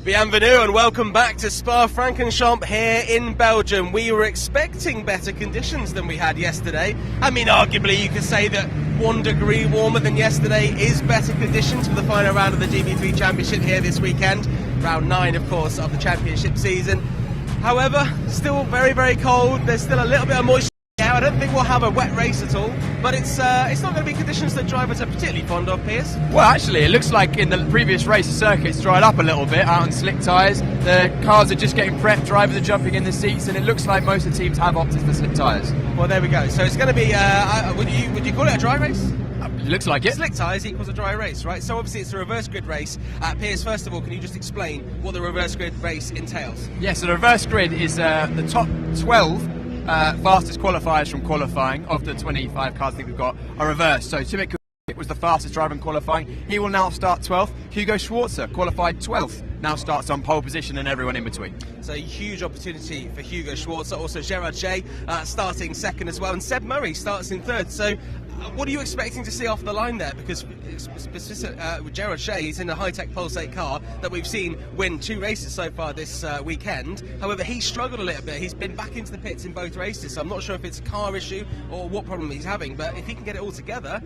Bienvenue and welcome back to Spa-Francorchamps here in Belgium. We were expecting better conditions than we had yesterday. I mean, arguably you could say that 1 degree warmer than yesterday is better conditions for the final round of the GB3 Championship here this weekend. Round 9, of course, of the Championship season. However, still very, very cold. There's still a little bit of moisture. I don't think we'll have a wet race at all, but it's not going to be conditions that drivers are particularly fond of, Piers. Well, actually, it looks like in the previous race the circuit's dried up a little bit out on slick tyres. The cars are just getting prepped, drivers are jumping in the seats, and it looks like most of the teams have opted for slick tyres. Well, there we go. So it's going to be, would you call it a dry race? It looks like it. Slick tyres equals a dry race, right? So obviously it's a reverse grid race. Piers, first of all, can you just explain what the reverse grid race entails? Yeah, so the reverse grid is the top 12 fastest qualifiers from qualifying of the 25 cars that we've got are reversed. So Timothy was the fastest driver in qualifying. He will now start 12th. Hugo Schwarzer, qualified 12th, now starts on pole position, and everyone in between. So a huge opportunity for Hugo Schwarzer. Also Gerard J starting second as well, and Seb Murray starts in third. So what are you expecting to see off the line there? Because with Gerard Shea, he's in a high-tech Pulsate car that we've seen win 2 races so far this weekend. However, he struggled a little bit. He's been back into the pits in both races, so I'm not sure if it's a car issue or what problem he's having. But if he can get it all together,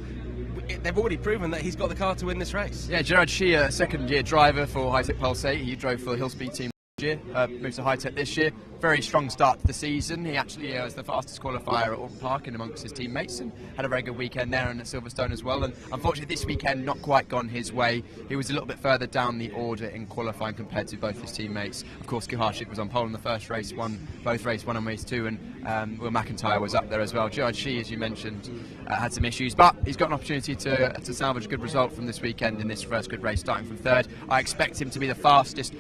they've already proven that he's got the car to win this race. Yeah, Gerard Shea, a second-year driver for high-tech Pulsate. He drove for the Hill Speed team last year, moved to high-tech this year. Very strong start to the season. He actually was the fastest qualifier at Auckland Park and amongst his teammates, and had a very good weekend there and at Silverstone as well. And unfortunately this weekend not quite gone his way. He was a little bit further down the order in qualifying compared to both his teammates. Of course, Kuharczyk was on pole in the first race, won on race 2, and Will McIntyre was up there as well. Gerard Shea, as you mentioned, had some issues, but he's got an opportunity to salvage a good result from this weekend in this first good race, starting from third. I expect him to be the fastest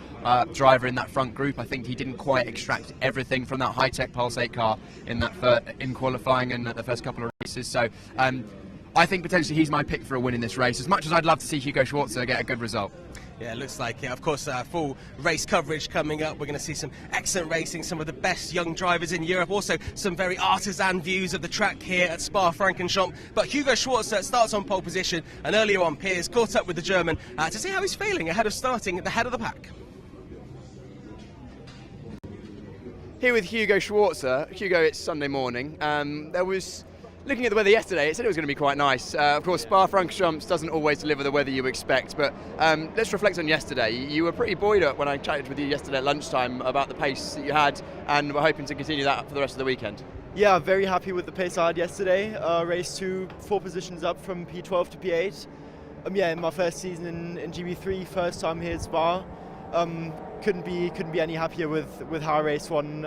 driver in that front group. I think he didn't quite extract everything from that high-tech Pulsate car in qualifying and the first couple of races. So I think potentially he's my pick for a win in this race, as much as I'd love to see Hugo Schwarzer get a good result. Yeah, it looks like it. Of course, full race coverage coming up. We're going to see some excellent racing, some of the best young drivers in Europe. Also, some very artisan views of the track here at Spa-Francorchamps. But Hugo Schwarzer starts on pole position, and earlier on, Piers caught up with the German to see how he's feeling ahead of starting at the head of the pack. Here with Hugo Schwarzer. Hugo, it's Sunday morning. Looking at the weather yesterday, it said it was going to be quite nice. Of course, Spa-Francorchamps doesn't always deliver the weather you expect, but let's reflect on yesterday. You were pretty buoyed up when I chatted with you yesterday at lunchtime about the pace that you had, and we're hoping to continue that for the rest of the weekend. Yeah, very happy with the pace I had yesterday. Race 2, 4 positions up from P12 to P8. Yeah, in my first season in GB3, first time here at Spa. Couldn't be any happier with how race 1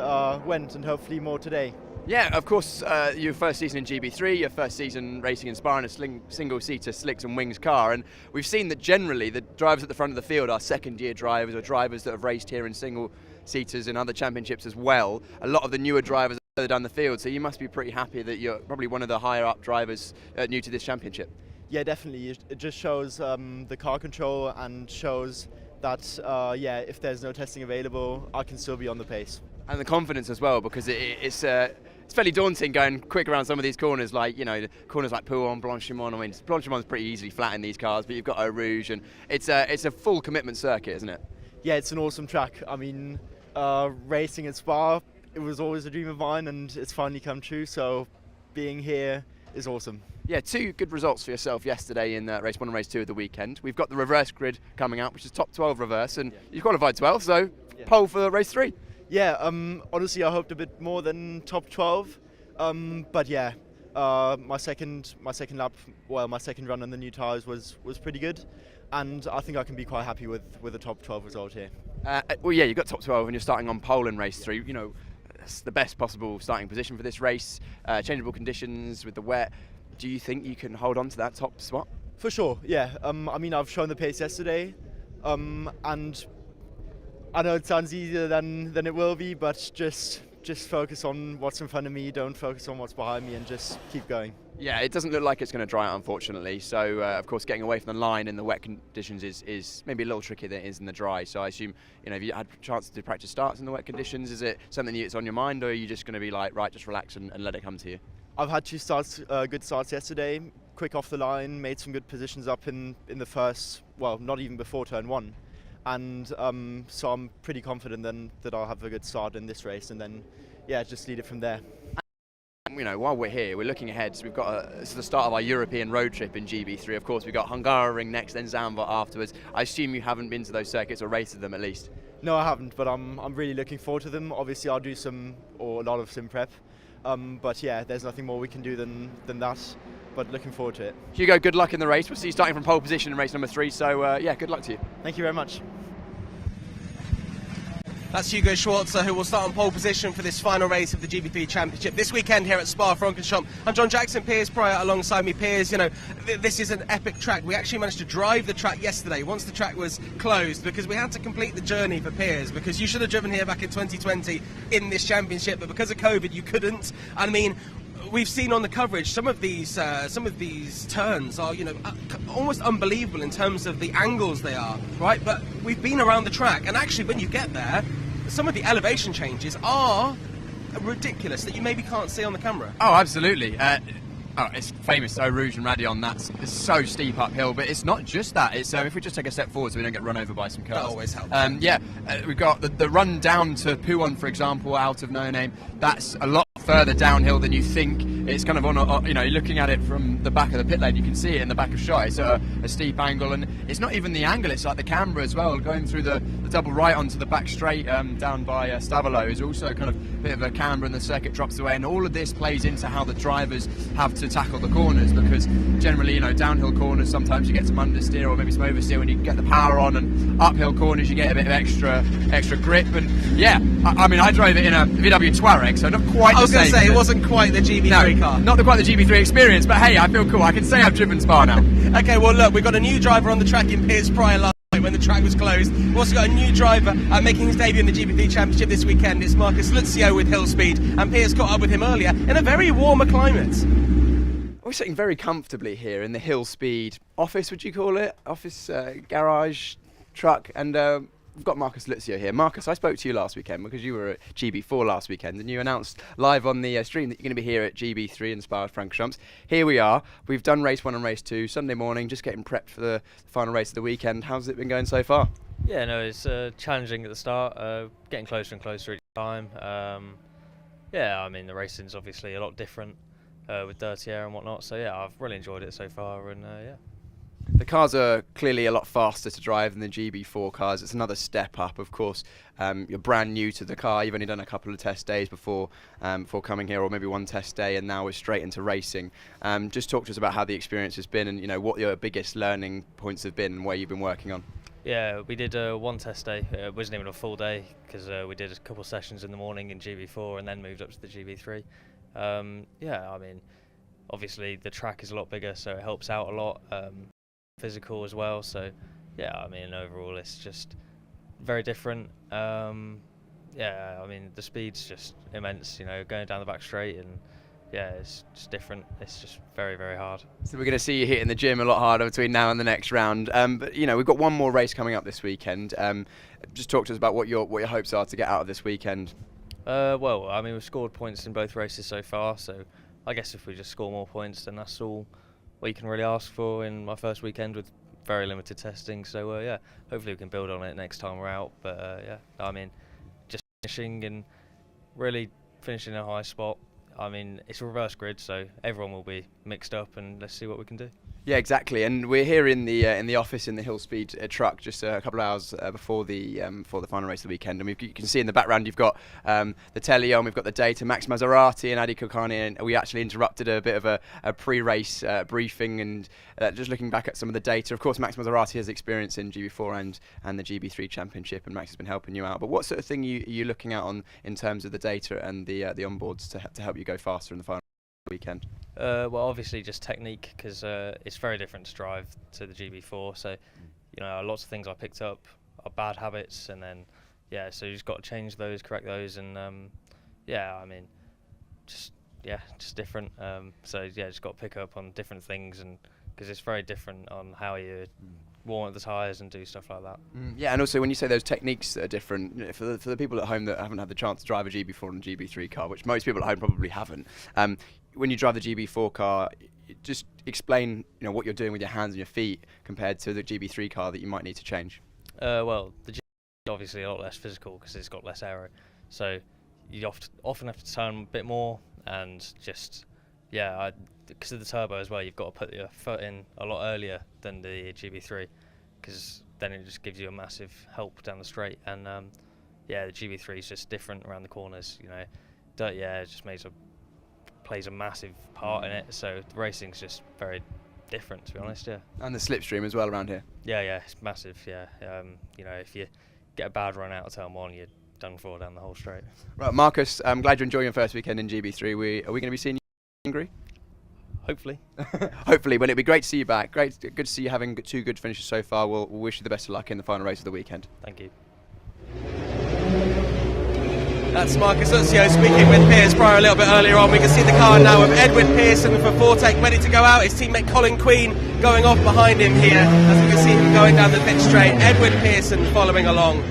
went, and hopefully more today. Yeah, of course, your first season in GB3, your first season racing in Spa in a single-seater slicks and wings car, and we've seen that generally the drivers at the front of the field are second-year drivers or drivers that have raced here in single-seaters in other championships as well. A lot of the newer drivers are further down the field, so you must be pretty happy that you're probably one of the higher-up drivers new to this championship. Yeah, definitely. It just shows the car control, and shows that, yeah, if there's no testing available, I can still be on the pace. And the confidence as well, because it's fairly daunting going quick around some of these corners, like, you know, corners like Pouhon, Blanchimont. I mean, Blanchimont's pretty easily flat in these cars, but you've got Eau Rouge, and it's a full commitment circuit, isn't it? Yeah, it's an awesome track. I mean, racing at Spa, it was always a dream of mine, and it's finally come true, so being here is awesome. Yeah, 2 good results for yourself yesterday in race 1 and race 2 of the weekend. We've got the reverse grid coming out, which is top 12 reverse, and you qualified 12, so pole for race 3. Yeah, honestly, I hoped a bit more than top 12, but yeah, my second lap, well, my second run on the new tyres was pretty good, and I think I can be quite happy with a top 12 result here. Well, yeah, you got top 12 and you're starting on pole in race 3. You know, that's the best possible starting position for this race. Changeable conditions with the wet. Do you think you can hold on to that top spot? For sure, yeah. I mean, I've shown the pace yesterday, and I know it sounds easier than it will be, but just focus on what's in front of me, don't focus on what's behind me, and just keep going. Yeah, it doesn't look like it's going to dry out, unfortunately. So, of course, getting away from the line in the wet conditions is maybe a little trickier than it is in the dry. So I assume, you know, if you had a chance to practice starts in the wet conditions, is it something that's on your mind, or are you just going to be like, right, just relax and let it come to you? I've had 2 starts, good starts yesterday, quick off the line, made some good positions up in the first, well, not even before turn 1. and so I'm pretty confident then that I'll have a good start in this race, and then yeah, just lead it from there. You know, while we're here, we're looking ahead. So we've got this is the start of our European road trip in GB3. Of course, we've got Hungaroring next, then Zandvoort afterwards. I assume you haven't been to those circuits or raced them at least. No, I haven't, but I'm really looking forward to them. Obviously, I'll do a lot of sim prep, but yeah, there's nothing more we can do than that. But looking forward to it. Hugo, good luck in the race. We'll see you starting from pole position in race number 3. So yeah, good luck to you. Thank you very much. That's Hugo Schwarzer, who will start on pole position for this final race of the GB3 Championship this weekend here at Spa-Francorchamps. I'm Jon Jackson, Piers Pryor alongside me. Piers, you know, this is an epic track. We actually managed to drive the track yesterday once the track was closed, because we had to complete the journey for Piers, because you should have driven here back in 2020 in this championship, but because of COVID you couldn't. I mean, we've seen on the coverage some of these turns are, you know, almost unbelievable in terms of the angles they are, right? But we've been around the track, and actually when you get there, some of the elevation changes are ridiculous that you maybe can't see on the camera. Oh, absolutely. It's famous Eau Rouge and Radion. That's so steep uphill, but it's not just that. It's if we just take a step forward so we don't get run over by some cars. That always helps. We've got the run down to Pouon, for example, out of No Name. That's a lot further downhill than you think. It's kind of on you know, you're looking at it from the back of the pit lane, you can see it in the back of shot. It's a steep angle, and it's not even the angle, it's like the camber as well. Going through the double right onto the back straight down by Stavolo is also kind of a bit of a camber, and the circuit drops away, and all of this plays into how the drivers have to tackle the corners, because generally, you know, downhill corners sometimes you get some understeer or maybe some oversteer when you get the power on, and uphill corners you get a bit of extra grip. And yeah, I mean, I drove it in a VW Touareg, so not quite the same. I was going to say, it wasn't quite the GB3 car. Not quite the GB3 experience, but hey, I feel cool. I can say I've driven Spa now. Okay, well look, we've got a new driver on the track in Piers Pryor last night when the track was closed. We've also got a new driver making his debut in the GB3 Championship this weekend. It's Marcus Lutzio with Hill Speed, and Piers caught up with him earlier in a very warmer climate. We're sitting very comfortably here in the Hill Speed office, would you call it? Office, garage, truck, and we've got Marcus Lutzio here. Marcus, I spoke to you last weekend because you were at GB4 last weekend, and you announced live on the stream that you're going to be here at GB3 in Spa-Francorchamps. Here we are. We've done race 1 and race 2 Sunday morning, just getting prepped for the final race of the weekend. How's it been going so far? Yeah, no, it's challenging at the start, getting closer and closer each time. Yeah, I mean, the racing's obviously a lot different with dirty air and whatnot, so yeah, I've really enjoyed it so far, and yeah. The cars are clearly a lot faster to drive than the GB4 cars. It's another step up, of course. You're brand new to the car. You've only done a couple of test days before coming here, or maybe one test day, and now we're straight into racing. Just talk to us about how the experience has been, and you know what your biggest learning points have been and where you've been working on. Yeah, we did one test day. It wasn't even a full day because we did a couple of sessions in the morning in GB4 and then moved up to the GB3. Yeah, I mean, obviously the track is a lot bigger, so it helps out a lot. Physical as well, so yeah, I mean, overall it's just very different. Yeah, I mean, the speed's just immense, you know, going down the back straight, and yeah, it's just different. It's just very, very hard. So we're going to see you hitting the gym a lot harder between now and the next round. But you know, we've got one more race coming up this weekend. Just talk to us about what your hopes are to get out of this weekend. Well, I mean, we've scored points in both races so far, so I guess if we just score more points, then that's all we can really ask for in my first weekend with very limited testing. So yeah, hopefully we can build on it next time we're out. But yeah, I mean, just finishing and really finishing in a high spot. I mean, it's a reverse grid, so everyone will be mixed up, and let's see what we can do. Yeah, exactly. And we're here in the office in the Hill Speed truck just a couple of hours before the final race of the weekend. And you can see in the background you've got the telly on, we've got the data, Max Maserati and Adi Kulkarni, and we actually interrupted a bit of a pre-race briefing and just looking back at some of the data. Of course, Max Maserati has experience in GB4 and the GB3 Championship, and Max has been helping you out. But what sort of thing are you looking at in terms of the data and the onboards to help you go faster in the final weekend? Well, obviously just technique, because it's very different to drive to the GB4. So, you know, lots of things I picked up are bad habits, and then yeah, so you just got to change those, correct those, and yeah, I mean, just different. So yeah, just got to pick up on different things, and because it's very different on how you warm up the tyres and do stuff like that. Yeah, and also when you say those techniques that are different, you know, for the people at home that haven't had the chance to drive a GB4 and GB3 car, which most people at home probably haven't, when you drive the GB4 car, just explain, you know, what you're doing with your hands and your feet compared to the GB3 car that you might need to change. Well, the G is obviously a lot less physical because it's got less aero, so you often have to turn a bit more, and just because of the turbo as well, you've got to put your foot in a lot earlier than the GB3, because then it just gives you a massive help down the straight. And the GB3 is just different around the corners. You know, dirty air just plays a massive part in it. So the racing's just very different, to be honest. Yeah. And the slipstream as well around here. Yeah, it's massive. Yeah. You know, if you get a bad run out of turn one, you're done for down the whole straight. Right, Marcus, I'm glad you're enjoying your first weekend in GB3. Are we going to be seeing you in Hungary? Hopefully. Hopefully, when it'd be great to see you back. Good to see you having 2 good finishes so far. We'll wish you the best of luck in the final race of the weekend. Thank you. That's Marcus Uzio speaking with Piers Pryor a little bit earlier on. We can see the car now of Edwin Pearson for Fortec ready to go out. His teammate Colin Queen going off behind him here, as we can see him going down the pit straight. Edwin Pearson following along.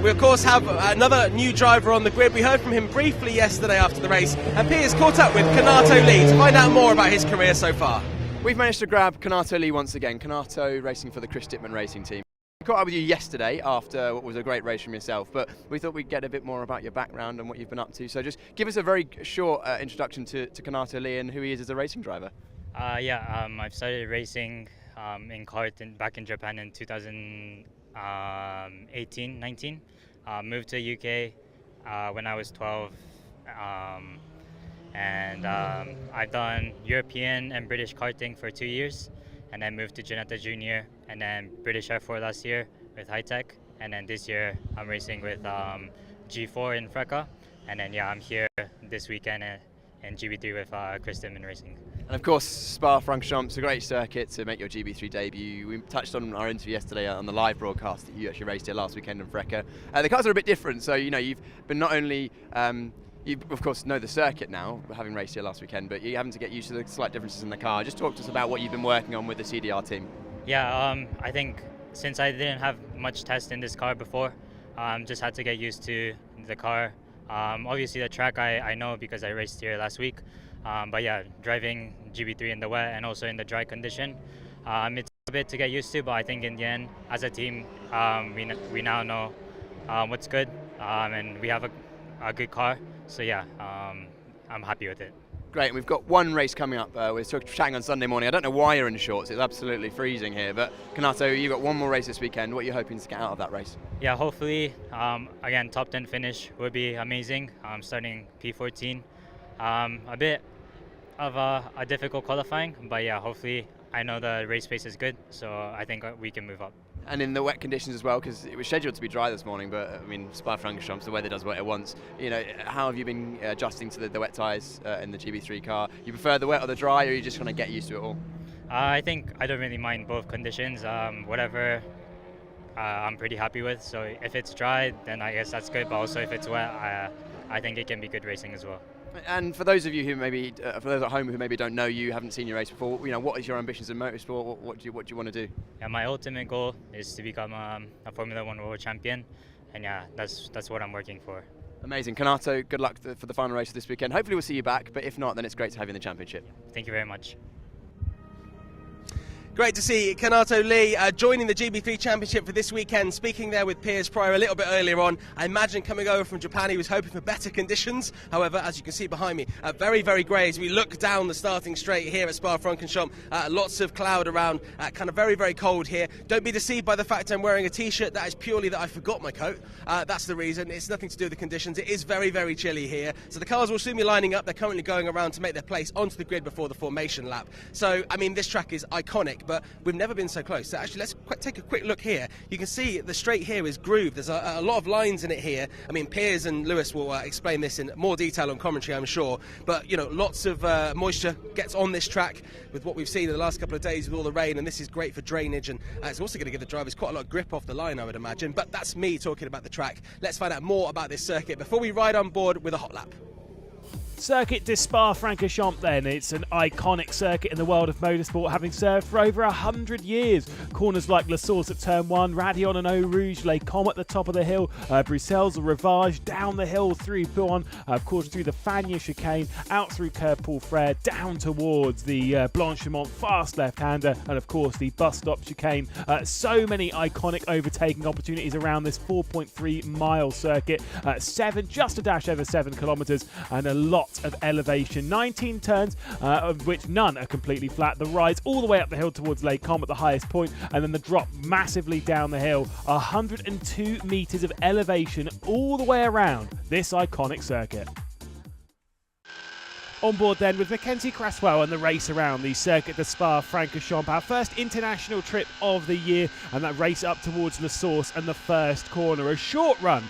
We of course have another new driver on the grid. We heard from him briefly yesterday after the race, and Piers caught up with Kanato Lee to find out more about his career so far. We've managed to grab Kanato Lee once again. Kanato racing for the Chris Dittman racing team. We caught up with you yesterday after what was a great race from yourself, but we thought we'd get a bit more about your background and what you've been up to. So just give us a very short introduction to Kanato Lee and who he is as a racing driver. I've started racing in kart back in Japan in 2018-19. Moved to UK when I was 12, and I've done European and British karting for 2 years, and then moved to Janetta Junior, and then British F4 last year with High Tech, and then this year I'm racing with G4 in Freca, and then I'm here this weekend in GB3 with Chris Dittman Racing. And of course, Spa-Francorchamps, a great circuit to make your GB3 debut. We touched on our interview yesterday on the live broadcast that you actually raced here last weekend in Freca. The cars are a bit different, so you know you've been not only you of course know the circuit now, having raced here last weekend, but you're having to get used to the slight differences in the car. Just talk to us about what you've been working on with the CDR team. I think since I didn't have much test in this car before, just had to get used to the car. Obviously the track I know because I raced here last week. Driving GB3 in the wet and also in the dry condition, it's a bit to get used to, but I think in the end, as a team, we now know what's good, and we have a good car, so I'm happy with it. Great, and we've got one race coming up. We're chatting on Sunday morning. I don't know why you're in shorts, it's absolutely freezing here, but Kanato, you've got one more race this weekend. What are you hoping to get out of that race? Yeah, hopefully, again, top 10 finish would be amazing. Starting P14. A bit of a difficult qualifying, but hopefully I know the race pace is good, so I think we can move up. And in the wet conditions as well, because it was scheduled to be dry this morning, but I mean, Spa-Francorchamps, the weather does what it wants. You know, how have you been adjusting to the wet tyres in the GB3 car? You prefer the wet or the dry, or are you just going to get used to it all? I think I don't really mind both conditions. Whatever I'm pretty happy with. So if it's dry, then I guess that's good. But also if it's wet, I think it can be good racing as well. And for those of you who maybe, for those at home who maybe don't know you, haven't seen you race before, you know, what is your ambitions in motorsport? What do you want to do? Yeah, my ultimate goal is to become a Formula 1 World Champion, and that's what I'm working for. Amazing. Kanato, good luck for the final race this weekend. Hopefully we'll see you back, but if not, then it's great to have you in the championship. Thank you very much. Great to see Kanato Lee joining the GB3 Championship for this weekend, speaking there with Piers Pryor a little bit earlier on. I imagine coming over from Japan he was hoping for better conditions. However, as you can see behind me, very, very grey as we look down the starting straight here at Spa-Francorchamps. Lots of cloud around, kind of very, very cold here. Don't be deceived by the fact I'm wearing a t-shirt. That is purely that I forgot my coat. That's the reason. It's nothing to do with the conditions. It is very, very chilly here. So the cars will soon be lining up. They're currently going around to make their place onto the grid before the formation lap. So, I mean, this track is iconic, but we've never been so close. So actually, let's take a quick look here. You can see the straight here is grooved. There's a lot of lines in it here. I mean, Piers and Lewis will explain this in more detail on commentary, I'm sure. But, you know, lots of moisture gets on this track with what we've seen in the last couple of days with all the rain, and this is great for drainage, and it's also going to give the drivers quite a lot of grip off the line, I would imagine. But that's me talking about the track. Let's find out more about this circuit before we ride on board with a hot lap. Circuit de Spa-Francorchamps then. It's an iconic circuit in the world of motorsport, having served for over 100 years. Corners like La Source at turn 1, Radion and Eau Rouge, Les Combes at the top of the hill, Bruxelles, Rivage, down the hill through Pouan, of course through the Fagnes chicane, out through Curve Paul Frere, down towards the Blanchimont fast left-hander, and of course the bus stop chicane. So many iconic overtaking opportunities around this 4.3 mile circuit, just a dash over 7 kilometres, and a lot of elevation. 19 turns, of which none are completely flat. The rides all the way up the hill towards Les Combes at the highest point, and then the drop massively down the hill. 102 metres of elevation all the way around this iconic circuit. On board then with Mackenzie Cresswell and the race around the Circuit de Spa-Francorchamps, our first international trip of the year, and that race up towards La Source and the first corner. A short run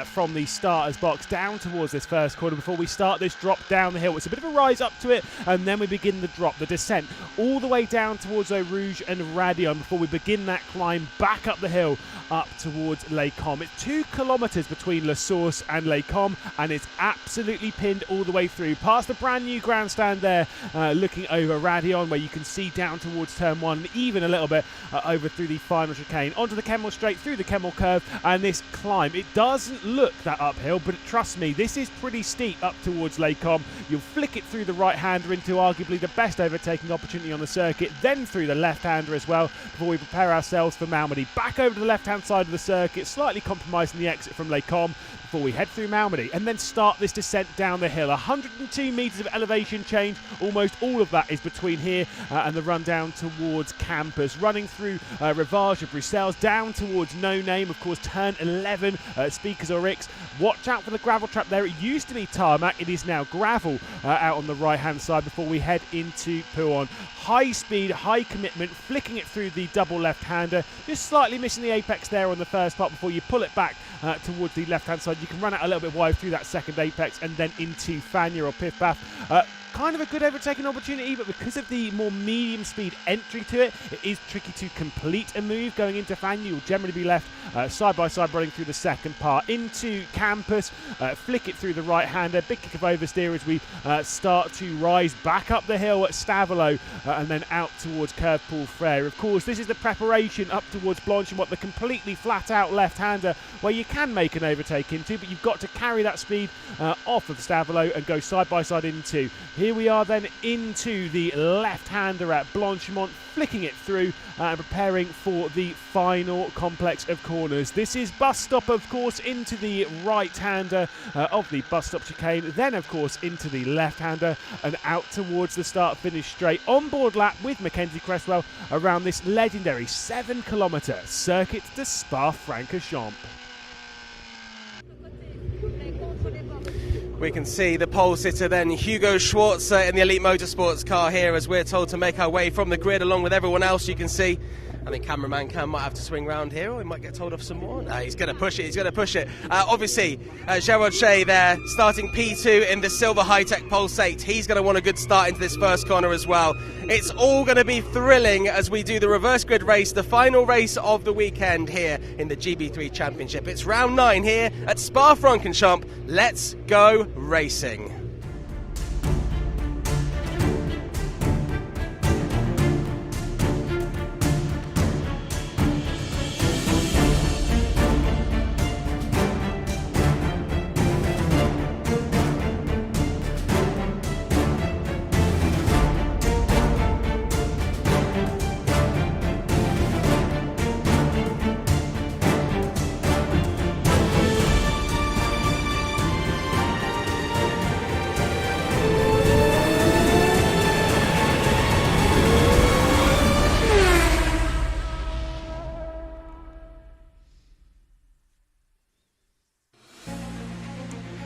from the starter's box down towards this first corner before we start this drop down the hill. It's a bit of a rise up to it, and then we begin the drop, the descent, all the way down towards Eau Rouge and Radion before we begin that climb back up the hill up towards Les Combes. It's 2 kilometres between La Source and Les Combes, and it's absolutely pinned all the way through. Past the brand new grandstand there, looking over Radion, where you can see down towards turn 1, and even a little bit over through the final chicane, onto the Kemmel straight, through the Kemmel curve, and this climb. It doesn't look that uphill, but trust me, this is pretty steep up towards Les Combes. You'll flick it through the right-hander into arguably the best overtaking opportunity on the circuit, then through the left-hander as well, before we prepare ourselves for Malmedy. Back over to the left-hand side of the circuit, slightly compromising the exit from Les Combes, before we head through Malmedy and then start this descent down the hill. 102 metres of elevation change, almost all of that is between here and the run down towards campus. Running through Rivage of Bruxelles, down towards No Name, of course, turn 11, Speakers Oryx. Watch out for the gravel trap there. It used to be tarmac, it is now gravel out on the right-hand side before we head into Pouan. High speed, high commitment, flicking it through the double left-hander, just slightly missing the apex there on the first part before you pull it back towards the left-hand side. You can run out a little bit wide through that second apex and then into Fagnes or Piff Paff. Kind of a good overtaking opportunity, but because of the more medium speed entry to it, it is tricky to complete a move. Going into Fagnes, you'll generally be left side by side running through the second part. Into campus, flick it through the right-hander, big kick of oversteer as we start to rise back up the hill at Stavelot and then out towards Curve Paul Frere. Of course, this is the preparation up towards Blanchimont, the completely flat-out left-hander where you can make an overtake into, but you've got to carry that speed off of Stavelot and go side by side into. Here we are then into the left-hander at Blanchimont, flicking it through and preparing for the final complex of corners. This is bus stop, of course, into the right-hander of the bus stop chicane, then, of course, into the left-hander and out towards the start-finish straight. On-board lap with Mackenzie Cresswell around this legendary 7-kilometre Circuit de Spa-Francorchamps. We can see the pole sitter then, Hugo Schwarzer, in the Elite Motorsports car here as we're told to make our way from the grid along with everyone else. You can see, I think cameraman Cam might have to swing round here, or he might get told off some more. No, he's going to push it, he's going to push it. Obviously, Gerard Shea there, starting P2 in the Silver High-Tech Pulsate. He's going to want a good start into this first corner as well. It's all going to be thrilling as we do the reverse grid race, the final race of the weekend here in the GB3 Championship. It's round 9 here at Spa-Francorchamps. Let's go racing.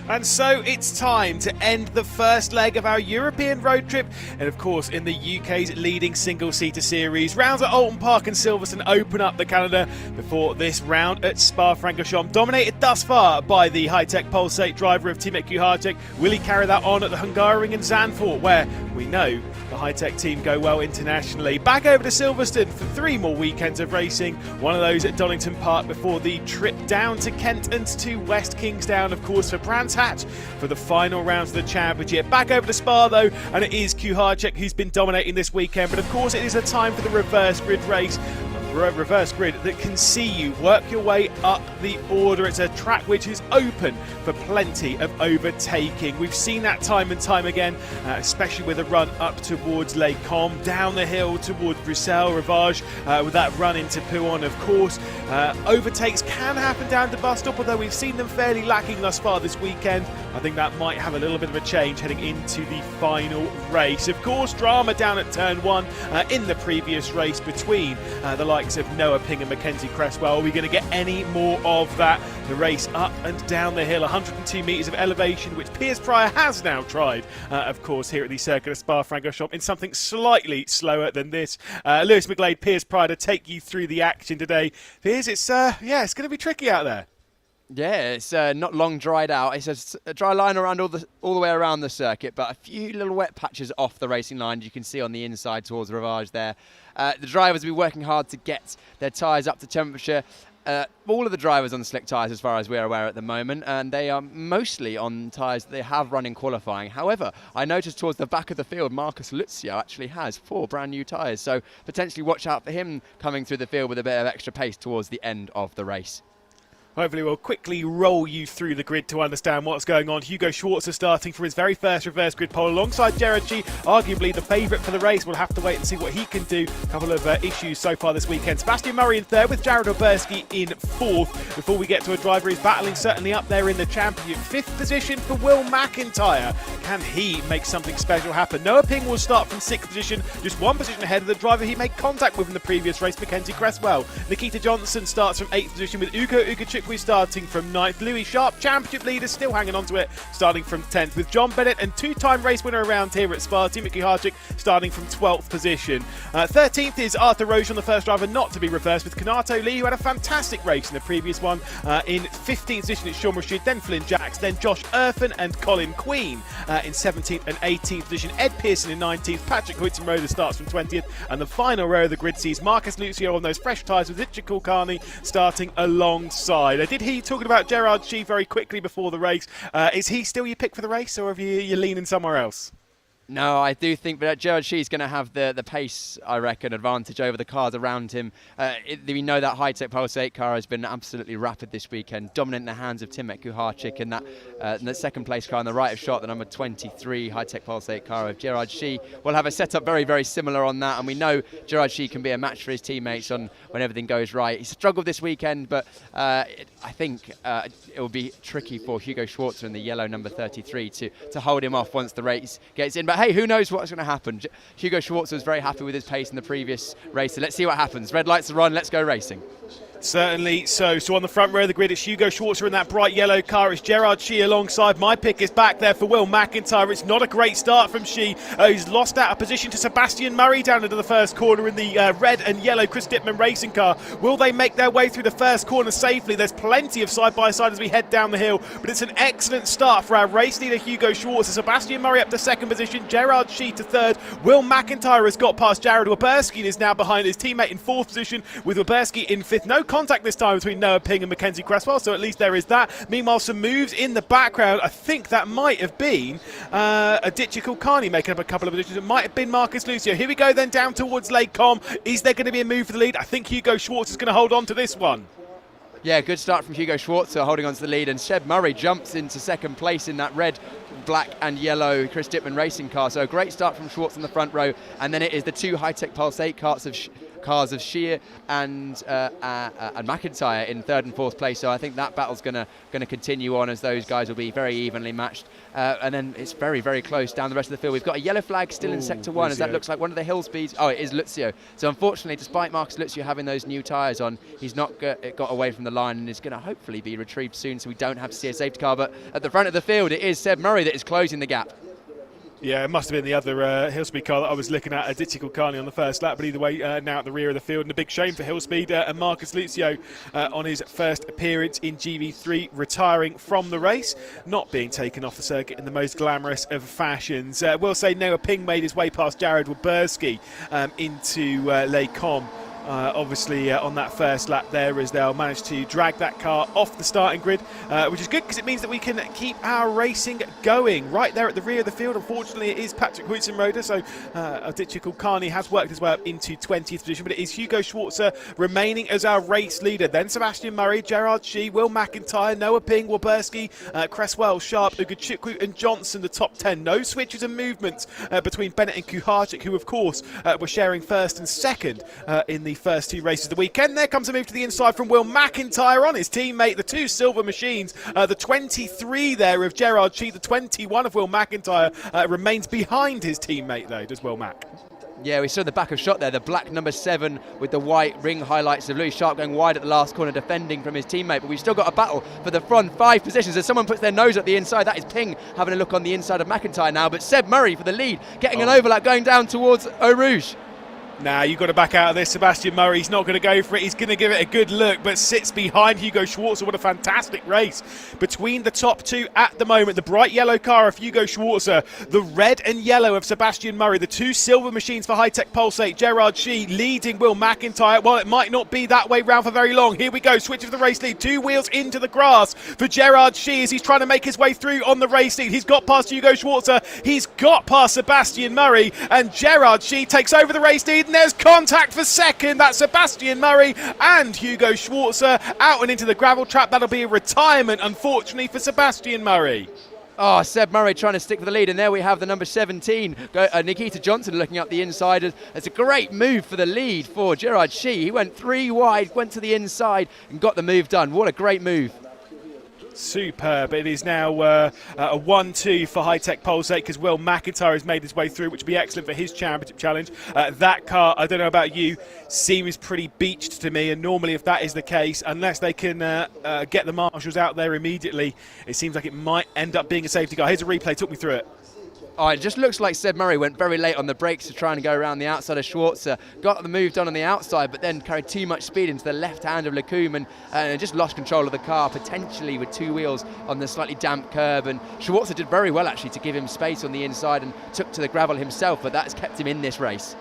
And so it's time to end the first leg of our European road trip, and of course in the UK's leading single-seater series. Rounds at Alton Park and Silverstone open up the calendar before this round at Spa-Francorchamps, dominated thus far by the high-tech Pulsate driver of Team Ecuhartic. Will he carry that on at the Hungaroring Zandvoort, where we know the high-tech team go well internationally? Back over to Silverstone for 3 more weekends of racing, one of those at Donington Park before the trip down to Kent and to West Kingsdown, of course, for Brands attached for the final rounds of the championship. Back over to Spa though, and it is Kuharczyk who's been dominating this weekend, but of course it is a time for the reverse grid race. Reverse grid that can see you work your way up the order. It's a track which is open for plenty of overtaking. We've seen that time and time again, especially with a run up towards Les Combes, down the hill towards Bruxelles, Rivage, with that run into Pouhon, of course. Overtakes can happen down to bus stop, although we've seen them fairly lacking thus far this weekend. I think that might have a little bit of a change heading into the final race. Of course, drama down at turn 1 in the previous race between the likes of Noah Ping and Mackenzie Cresswell. Are we going to get any more of that? The race up and down the hill, 102 metres of elevation, which Piers has now tried, of course, here at the circuit of Spa-Francorchamps in something slightly slower than this. Lewis McGlade, Piers to take you through the action today. Piers, it's going to be tricky out there. Yeah, it's not long dried out. It's a dry line around all the way around the circuit, but a few little wet patches off the racing line you can see on the inside towards Rivage there. The drivers will be working hard to get their tyres up to temperature. All of the drivers on the slick tyres as far as we're aware at the moment, and they are mostly on tyres that they have run in qualifying. However, I noticed towards the back of the field Marcus Lutzio actually has 4 brand new tyres, so potentially watch out for him coming through the field with a bit of extra pace towards the end of the race. Hopefully we'll quickly roll you through the grid to understand what's going on. Hugo Schwarzer starting for his very first reverse grid pole alongside Gerard G, arguably the favourite for the race. We'll have to wait and see what he can do. A couple of issues so far this weekend. Sebastian Murray in third with Jared Oberski in fourth. Before we get to a driver who's battling certainly up there in the championship. Fifth position for Will McIntyre. Can he make something special happen? Noah Ping will start from sixth position, just one position ahead of the driver he made contact with in the previous race, Mackenzie Cresswell. Nikita Johnson starts from eighth position with Ugo Ugachukwu starting from 9th. Louis Sharp, championship leader, still hanging on to it, starting from 10th, with John Bennett and two-time race winner around here at Spa, Timothy Kuharczyk, starting from 12th position. 13th is Arthur Roche on the first driver not to be reversed, with Kanato Lee, who had a fantastic race in the previous one. In 15th position, it's Sean Rashid, then Flynn Jacks, then Josh Irfan and Colin Queen in 17th and 18th position. Ed Pearson in 19th, Patrick Huitzenroder starts from 20th, and the final row of the grid sees Marcus Lucio on those fresh tyres with Richard Kulkarni starting alongside. I did hear you talking about Gerard G very quickly before the race. Is he still your pick for the race, or have you leaning somewhere else? No, I do think that Gerard Shee's going to have the pace, I reckon, advantage over the cars around him. We know that high-tech Pulse 8 car has been absolutely rapid this weekend, dominant in the hands of Timek Kuharczyk, and that second-place car on the right of shot, the number 23 high-tech Pulse 8 car of Gerard Shee, will have a setup very, very similar on that, and we know Gerard Shee can be a match for his teammates when everything goes right. He struggled this weekend, but I think it will be tricky for Hugo Schwarzer in the yellow number 33 to hold him off once the race gets in. But hey, who knows what's going to happen? Hugo Schwarzer was very happy with his pace in the previous race, so let's see what happens. Red lights are on, let's go racing. Certainly so. So on the front row of the grid, it's Hugo Schwarzer in that bright yellow car. It's Gerard Shee alongside. My pick is back there for Will McIntyre. It's not a great start from Shee. He's lost out of position to Sebastian Murray down into the first corner in the red and yellow Chris Dittman racing car. Will they make their way through the first corner safely? There's plenty of side-by-side as we head down the hill, but it's an excellent start for our race leader Hugo Schwarzer. Sebastian Murray up to second position, Gerard Shee to third. Will McIntyre has got past Jared Oberski and is now behind his teammate in fourth position, with Oberski in fifth. No contact this time between Noah Ping and Mackenzie Cresswell, so at least there is that. Meanwhile, some moves in the background. I think that might have been Adichie Kulkarni making up a couple of positions. It might have been Marcus Lucio. Here we go then down towards Les Combes. Is there going to be a move for the lead? I think Hugo Schwarzer is going to hold on to this one. Yeah, good start from Hugo Schwarzer holding on to the lead, and Seb Murray jumps into second place in that red, black and yellow Chris Dittman racing car. So a great start from Schwarzer in the front row, and then it is the two high-tech Pulse 8 cars of Shear and McIntyre in third and fourth place. So I think that battle's going to continue on, as those guys will be very evenly matched. And then it's very, very close down the rest of the field. We've got a yellow flag still in sector 1, as that looks like one of the hill speeds. Oh, it is Lutzio. So unfortunately, despite Marcus Lutzio having those new tyres on, he's not got away from the line and is going to hopefully be retrieved soon, so we don't have to see a safety car. But at the front of the field, it is Seb Murray that is closing the gap. Yeah, it must have been the other Hillspeed car that I was looking at, Adichie Kulkarni on the first lap, but either way, now at the rear of the field, and a big shame for Hillspeed and Marcus Lucio on his first appearance in GB3, retiring from the race, not being taken off the circuit in the most glamorous of fashions. We'll say Noah Ping made his way past Jared Oberski into Les Combes. obviously on that first lap there, as they'll manage to drag that car off the starting grid, which is good because it means that we can keep our racing going. Right there at the rear of the field, unfortunately, it is Patrick Huitzenroder, so Aditya Kulkarni has worked his way up into 20th position, but it is Hugo Schwarzer remaining as our race leader. Then Sebastian Murray, Gerard Shee, Will McIntyre, Noah Ping, Warburski, Cresswell, Sharp, Ugachukwu and Johnson, the top 10. No switches and movements between Bennett and Kuharczyk, who of course were sharing first and second in the first two races of the weekend. There comes a move to the inside from Will McIntyre on his teammate, the two silver machines, the 23 there of Gerard Shee, the 21 of Will McIntyre remains behind his teammate though, does Will Mac. Yeah, we saw the back of shot there, the black number 7 with the white ring highlights of Louis Sharp going wide at the last corner, defending from his teammate. But we've still got a battle for the front 5 positions as someone puts their nose at the inside. That is Ping having a look on the inside of McIntyre now. But Seb Murray for the lead, getting an overlap going down towards Eau Rouge. Now you've got to back out of this. Sebastian Murray's not going to go for it. He's going to give it a good look, but sits behind Hugo Schwarzer. What a fantastic race between the top two at the moment. The bright yellow car of Hugo Schwarzer, the red and yellow of Sebastian Murray, the two silver machines for High-Tech Pulsate. Gerard Shee leading Will McIntyre. Well, it might not be that way round for very long. Here we go, switch of the race lead. 2 wheels into the grass for Gerard Shee as he's trying to make his way through on the race lead. He's got past Hugo Schwarzer. He's got past Sebastian Murray, and Gerard Shee takes over the race lead, and there's contact for second. That's Sebastian Murray and Hugo Schwarzer out and into the gravel trap. That'll be a retirement, unfortunately, for Sebastian Murray. Oh, Seb Murray trying to stick for the lead, and there we have the number 17, Nikita Johnson looking up the inside. It's a great move for the lead for Gerard Shee. He went 3 wide, went to the inside and got the move done. What a great move. Superb. It is now a 1-2 for High-Tech Pulsate because Will McIntyre has made his way through, which would be excellent for his championship challenge. That car, I don't know about you, seems pretty beached to me, and normally if that is the case, unless they can get the marshals out there immediately, it seems like it might end up being a safety car. Here's a replay. Talk me through it. Oh, it just looks like Seb Murray went very late on the brakes to try and go around the outside of Schwarzer. Got the move done on the outside, but then carried too much speed into the left hand of Lecombe and just lost control of the car, potentially with 2 wheels on the slightly damp curb. And Schwarzer did very well, actually, to give him space on the inside and took to the gravel himself, but that's kept him in this race.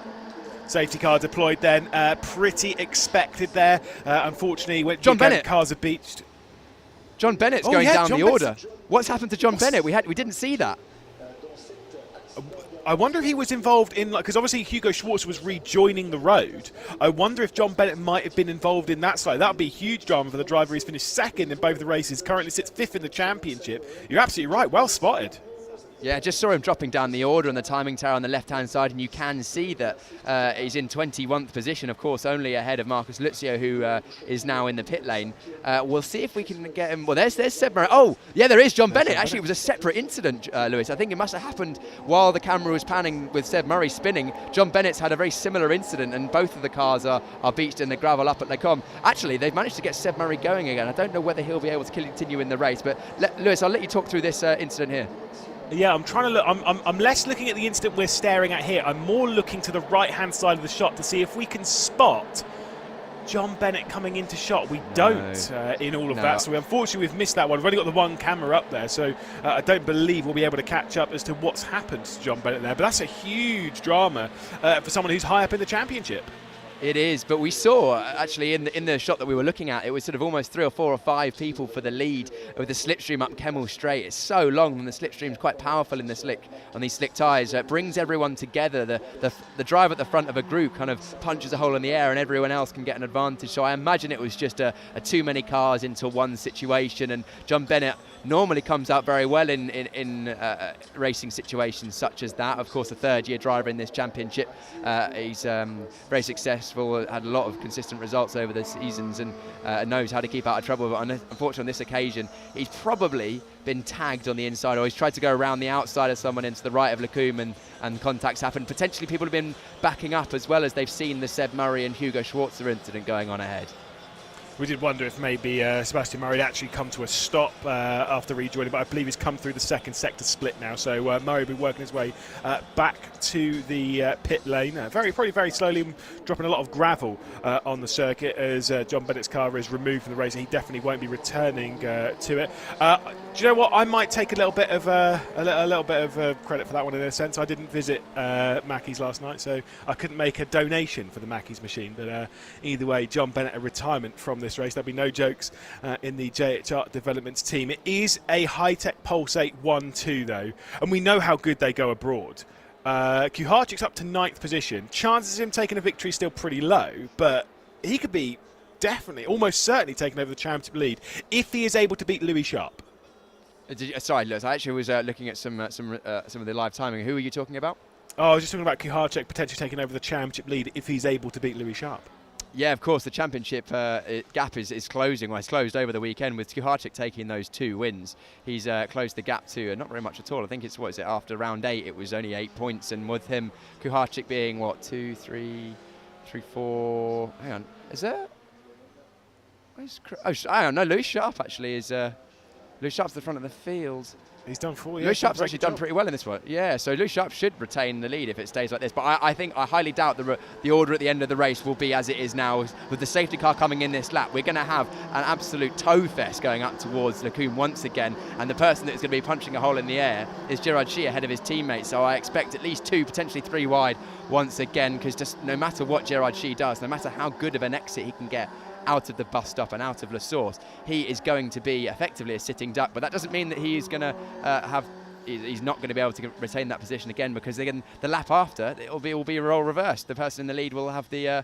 Safety car deployed then. Pretty expected there. Unfortunately, when John Bennett. Cars are beached. John Bennett's going down John the order. What's happened to John Bennett? We didn't see that. I wonder if he was involved in, because obviously Hugo Schwarzer was rejoining the road. I wonder if John Bennett might have been involved in that side. That would be huge drama for the driver. He's finished second in both the races, currently sits 5th in the championship. You're absolutely right, well spotted. Yeah, just saw him dropping down the order on the timing tower on the left-hand side, and you can see that he's in 21st position, of course, only ahead of Marcus Luzio, who is now in the pit lane. We'll see if we can get him. Well, there's Seb Murray. Oh, yeah, there is John Bennett. Actually, it was a separate incident, Lewis. I think it must have happened while the camera was panning with Seb Murray spinning. John Bennett's had a very similar incident, and both of the cars are beached in the gravel up at Lecombe. Actually, they've managed to get Seb Murray going again. I don't know whether he'll be able to continue in the race, but Lewis, I'll let you talk through this incident here. Yeah, I'm trying to look. I'm less looking at the incident we're staring at here. I'm more looking to the right-hand side of the shot to see if we can spot John Bennett coming into shot. We don't in all of that, so unfortunately we've missed that one. We've only got the one camera up there, so I don't believe we'll be able to catch up as to what's happened to John Bennett there. But that's a huge drama for someone who's high up in the championship. It is, but we saw actually in the shot that we were looking at, it was sort of almost 3 or 4 or 5 people for the lead with the slipstream up Kemmel Straight. It's so long, and the slipstream's quite powerful in the slick on these slick tyres. It brings everyone together. The driver at the front of a group kind of punches a hole in the air, and everyone else can get an advantage. So I imagine it was just a too many cars into one situation, and John Bennett normally comes out very well in racing situations such as that. Of course, a third-year driver in this championship. He's very successful, had a lot of consistent results over the seasons, and knows how to keep out of trouble. But unfortunately, on this occasion, he's probably been tagged on the inside, or he's tried to go around the outside of someone into the right of Lecombe, and contacts happen. Potentially, people have been backing up as well as they've seen the Seb Murray and Hugo Schwarzer incident going on ahead. We did wonder if maybe Sebastian Murray had actually come to a stop after rejoining, but I believe he's come through the second sector split now. So Murray will be working his way back to the pit lane, probably very slowly, dropping a lot of gravel on the circuit as John Bennett's car is removed from the race. He definitely won't be returning to it. Do you know what? I might take a little bit of credit for that one in a sense. I didn't visit Mackey's last night, so I couldn't make a donation for the Mackey's machine. But either way, John Bennett a retirement from this race. There'll be no jokes in the JHR Developments team. It is a high-tech Pulsate 1-2 though, and we know how good they go abroad. Kuharczyk's up to 9th position. Chances of him taking a victory still pretty low, but he could be definitely, almost certainly taking over the championship lead if he is able to beat Louis Sharp. Sorry, Lewis, I actually was looking at some of the live timing. Who are you talking about? Oh, I was just talking about Kuharczyk potentially taking over the championship lead if he's able to beat Louis Sharp. Yeah, of course, the championship gap is closing. Well, it's closed over the weekend with Kuharczyk taking those 2 wins. He's closed the gap to not very much at all. I think it's, what is it, after round 8, it was only 8 points. And with him, Kuharczyk being, 2, 3, 4... Hang on, is there... hang on, no, Louis Sharp actually is... Louis Sharp's the front of the field. He's done 4. Louis Sharp's actually done pretty well in this one. Yeah, so Louis Sharp should retain the lead if it stays like this. But I think I highly doubt the order at the end of the race will be as it is now. With the safety car coming in this lap, we're going to have an absolute toe fest going up towards Lecombe once again. And the person that's going to be punching a hole in the air is Gerard Shee ahead of his teammates. So I expect at least 2, potentially 3 wide once again, because just no matter what Gerard Shee does, no matter how good of an exit he can get out of the bus stop and out of La Source, he is going to be effectively a sitting duck. But that doesn't mean that he is going to he's not going to be able to retain that position again, because again the lap after it will be a role reversed. The person in the lead will have to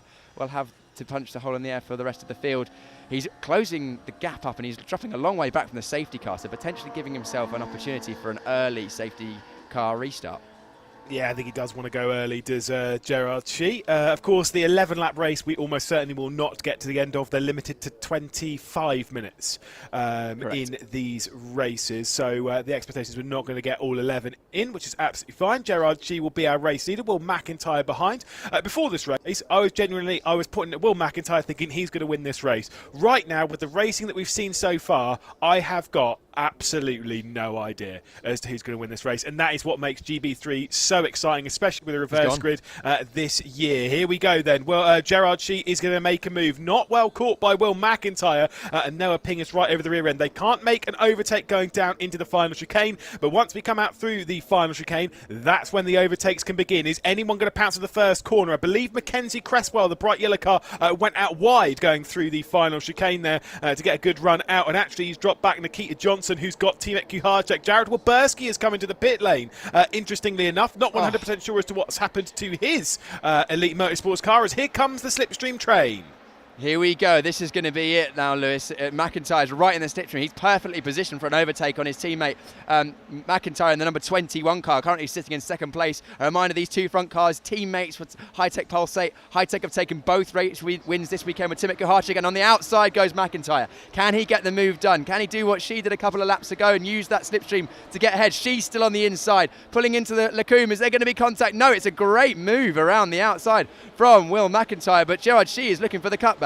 punch the hole in the air for the rest of the field. He's closing the gap up and he's dropping a long way back from the safety car, so potentially giving himself an opportunity for an early safety car restart. Yeah, I think he does want to go early, does Gerard Shee. Of course, the 11-lap race we almost certainly will not get to the end of. They're limited to 25 minutes in these races. So the expectations we're not going to get all 11 in, which is absolutely fine. Gerard Shee will be our race leader. Will McIntyre behind. Before this race, I was putting at Will McIntyre thinking he's going to win this race. Right now, with the racing that we've seen so far, I have got absolutely no idea as to who's going to win this race, and that is what makes GB3 so exciting, especially with a reverse grid this year. Here we go then. Well, Gerard Shee is going to make a move. Not well caught by Will McIntyre, and Noah Ping is right over the rear end. They can't make an overtake going down into the final chicane, but once we come out through the final chicane, that's when the overtakes can begin. Is anyone going to pounce at the first corner? I believe Mackenzie Cresswell, the bright yellow car, went out wide going through the final chicane there to get a good run out, and actually he's dropped back Nikita Johnson, who's got teammate Kuharczyk. Jared Waberski has come into the pit lane. Interestingly enough, not 100% sure as to what's happened to his Elite Motorsports car, as here comes the slipstream train. Here we go. This is going to be it now, Lewis. McIntyre's right in the slipstream. He's perfectly positioned for an overtake on his teammate. McIntyre in the number 21 car, currently sitting in second place. A reminder, these 2 front cars, teammates with High-Tech Pulsate. High-Tech have taken both race wins this weekend with Timothy Kuharczyk, and on the outside goes McIntyre. Can he get the move done? Can he do what she did a couple of laps ago and use that slipstream to get ahead? She's still on the inside, pulling into the Lecombe. Is there going to be contact? No, it's a great move around the outside from Will McIntyre, but Gerard Shee is looking for the cutback.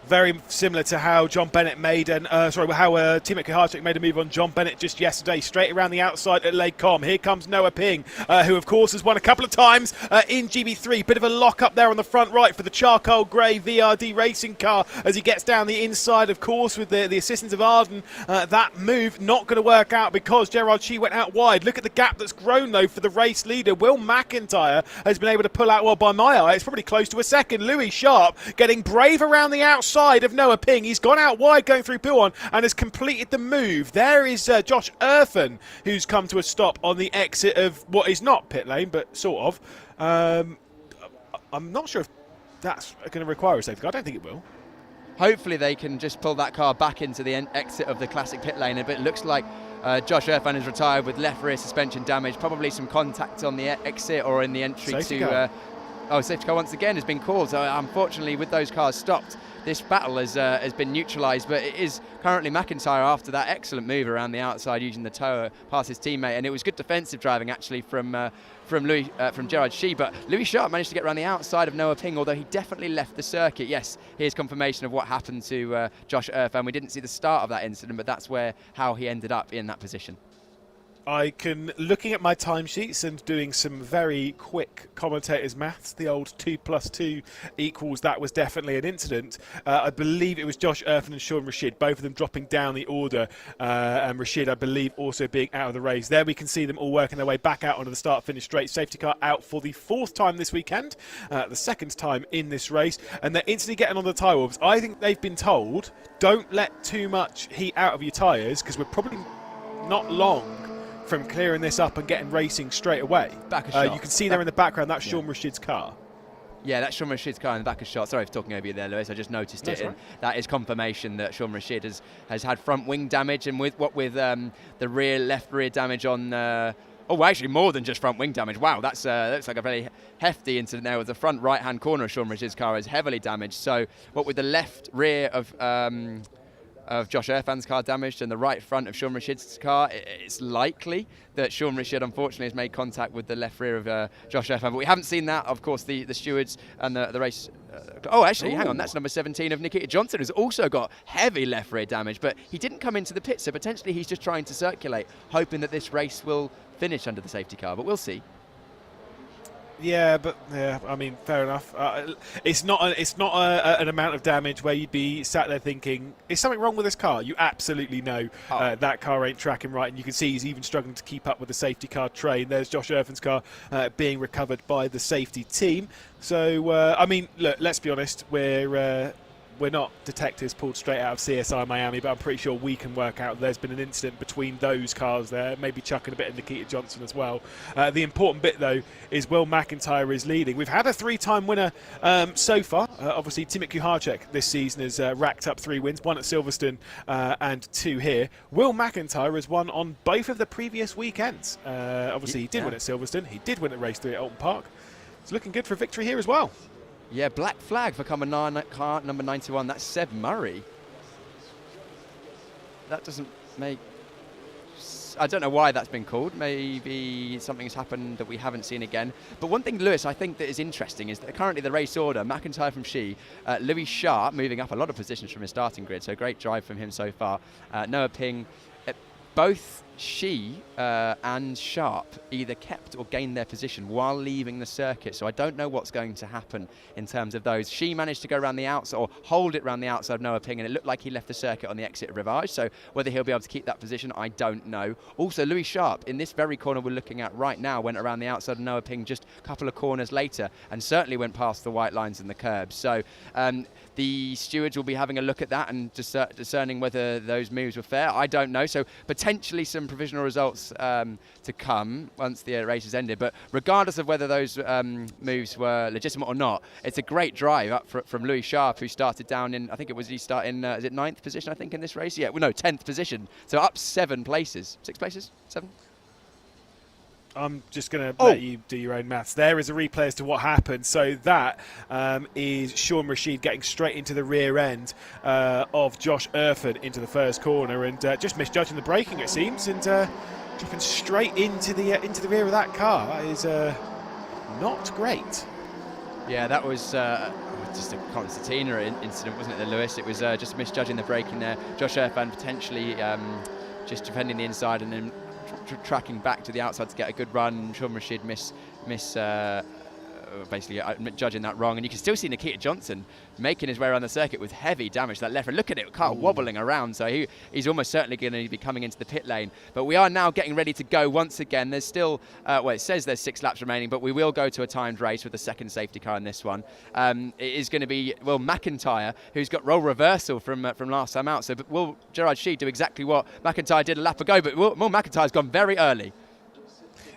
Very similar to how John Bennett made how teammate Kuharczyk made a move on John Bennett just yesterday, straight around the outside at Lecombe. Here comes Noah Ping, who of course has won a couple of times in GB3. Bit of a lock up there on the front right for the charcoal grey VRD racing car as he gets down the inside, of course, with the assistance of Arden. That move not going to work out because Gerard Shee went out wide. Look at the gap that's grown though for the race leader. Will McIntyre has been able to pull out, well, by my eye, it's probably close to a second. Louis Sharp getting brave around the outside of Noah Ping. He's gone out wide going through Pouon and has completed the move. There is Josh Erfan, who's come to a stop on the exit of what is not pit lane, but sort of. I'm not sure if that's going to require a safety car. I don't think it will. Hopefully they can just pull that car back into the exit of the classic pit lane. But it looks like Josh Erfan is retired with left rear suspension damage, probably some contact on the exit or in the entry safety car once again has been called. So unfortunately with those cars stopped, this battle has been neutralised, but it is currently McIntyre after that excellent move around the outside using the toe past his teammate, and it was good defensive driving actually from Gerard Shee, but Louis Sharp managed to get around the outside of Noah Ping, although he definitely left the circuit. Yes, here's confirmation of what happened to Josh Irfan. We didn't see the start of that incident, but that's how he ended up in that position. I can, looking at my timesheets and doing some very quick commentator's maths, the old 2 + 2 = that was definitely an incident. I believe it was Josh Irfan and Sean Rashid, both of them dropping down the order, and Rashid, I believe, also being out of the race. There we can see them all working their way back out onto the start-finish straight. Safety car out for the 4th time this weekend, the 2nd time in this race, and they're instantly getting on the tyre wobs. I think they've been told, don't let too much heat out of your tyres, because we're probably not long from clearing this up and getting racing straight away. Back a shot. You can see there in the background, that's Sean Rashid's car. Yeah, that's Sean Rashid's car in the back of shot. Sorry for talking over you there, Lewis. I just noticed it. Right. That is confirmation that Sean Rashid has had front wing damage, and with the left rear damage on. Actually, more than just front wing damage. Wow, that looks like a very hefty incident there. With the front right-hand corner of Sean Rashid's car is heavily damaged. So, what with the left rear of Josh Irfan's car damaged and the right front of Sean Rashid's car, it's likely that Sean Rashid unfortunately has made contact with the left rear of Josh Irfan, but we haven't seen that. Of course, the stewards and the race. Hang on, that's number 17 of Nikita Johnson, who's also got heavy left rear damage, but he didn't come into the pit, so potentially he's just trying to circulate, hoping that this race will finish under the safety car, but we'll see. Yeah, I mean, fair enough. It's not an amount of damage where you'd be sat there thinking, is something wrong with this car? You absolutely know that car ain't tracking right, and you can see he's even struggling to keep up with the safety car train. There's Josh Irfan's car being recovered by the safety team. So, I mean, look, let's be honest, we're not detectives pulled straight out of CSI Miami, but I'm pretty sure we can work out there's been an incident between those cars there, maybe chucking a bit of Nikita Johnson as well. The important bit, though, is Will McIntyre is leading. We've had a 3-time winner so far. Obviously, Timothy Kuharczyk this season has racked up 3 wins, 1 at Silverstone and 2 here. Will McIntyre has won on both of the previous weekends. Obviously, he did win at Silverstone. He did win at race 3 at Alton Park. It's looking good for a victory here as well. Yeah, black flag for car number 91. That's Seb Murray. That doesn't make... I don't know why that's been called. Maybe something's happened that we haven't seen again. But one thing, Lewis, I think that is interesting is that currently the race order, McIntyre from Shee, Louis Sharp moving up a lot of positions from his starting grid, so great drive from him so far. Noah Ping, both Shee and Sharp either kept or gained their position while leaving the circuit, so I don't know what's going to happen in terms of those. Shee managed to go around the outside or hold it around the outside of Noah Ping, and it looked like he left the circuit on the exit of Rivage, so whether he'll be able to keep that position, I don't know. Also, Louis Sharp, in this very corner we're looking at right now, went around the outside of Noah Ping just a couple of corners later and certainly went past the white lines and the curbs. So the stewards will be having a look at that and discerning whether those moves were fair. I don't know, so potentially some provisional results to come once the race has ended, but regardless of whether those moves were legitimate or not, it's a great drive up from Louis Sharp, who started down in, I think he started in, is it 9th position, I think, in this race? Yeah, well, no, 10th position, so up 7 places. 6 places? 7? I'm just going to let you do your own maths. There is a replay as to what happened. So that is Sean Rashid getting straight into the rear end of Josh Irfan into the first corner, and just misjudging the braking, it seems, and dropping straight into the rear of that car. That is not great. Yeah, that was just a concertina incident, wasn't it, there, Lewis? It was just misjudging the braking there. Josh Irfan potentially just defending the inside and then tracking back to the outside to get a good run. Sean Rashid basically judging that wrong, and you can still see Nikita Johnson making his way around the circuit with heavy damage to that left. And look at it, car wobbling around, so he's almost certainly going to be coming into the pit lane. But we are now getting ready to go once again. There's still, it says there's 6 laps remaining, but we will go to a timed race with the second safety car in this one. It is going to be, Will McIntyre, who's got role reversal from last time out. So will Gerard Shee do exactly what McIntyre did a lap ago? But Will McIntyre's gone very early.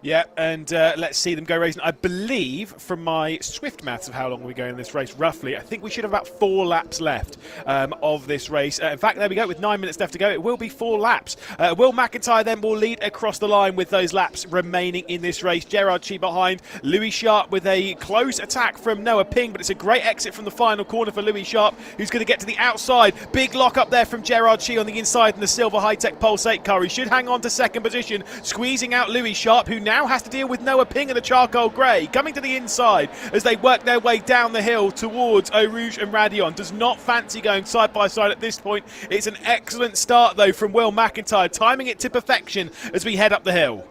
Yeah, and let's see them go racing. I believe, from my swift maths of how long we go in this race, roughly, I think we should have about 4 laps left of this race. In fact, there we go, with 9 minutes left to go, it will be 4 laps. Will McIntyre then will lead across the line with those laps remaining in this race. Gerard Chi behind. Louis Sharp with a close attack from Noah Ping, but it's a great exit from the final corner for Louis Sharp, who's going to get to the outside. Big lock up there from Gerard Chi on the inside in the silver high-tech Pulsate car. He should hang on to second position, squeezing out Louis Sharp, who now has to deal with Noah Ping and the charcoal grey coming to the inside as they work their way down the hill towards Eau Rouge and Radion. Does not fancy going side by side at this point. It's an excellent start though from Will McIntyre, timing it to perfection as we head up the hill.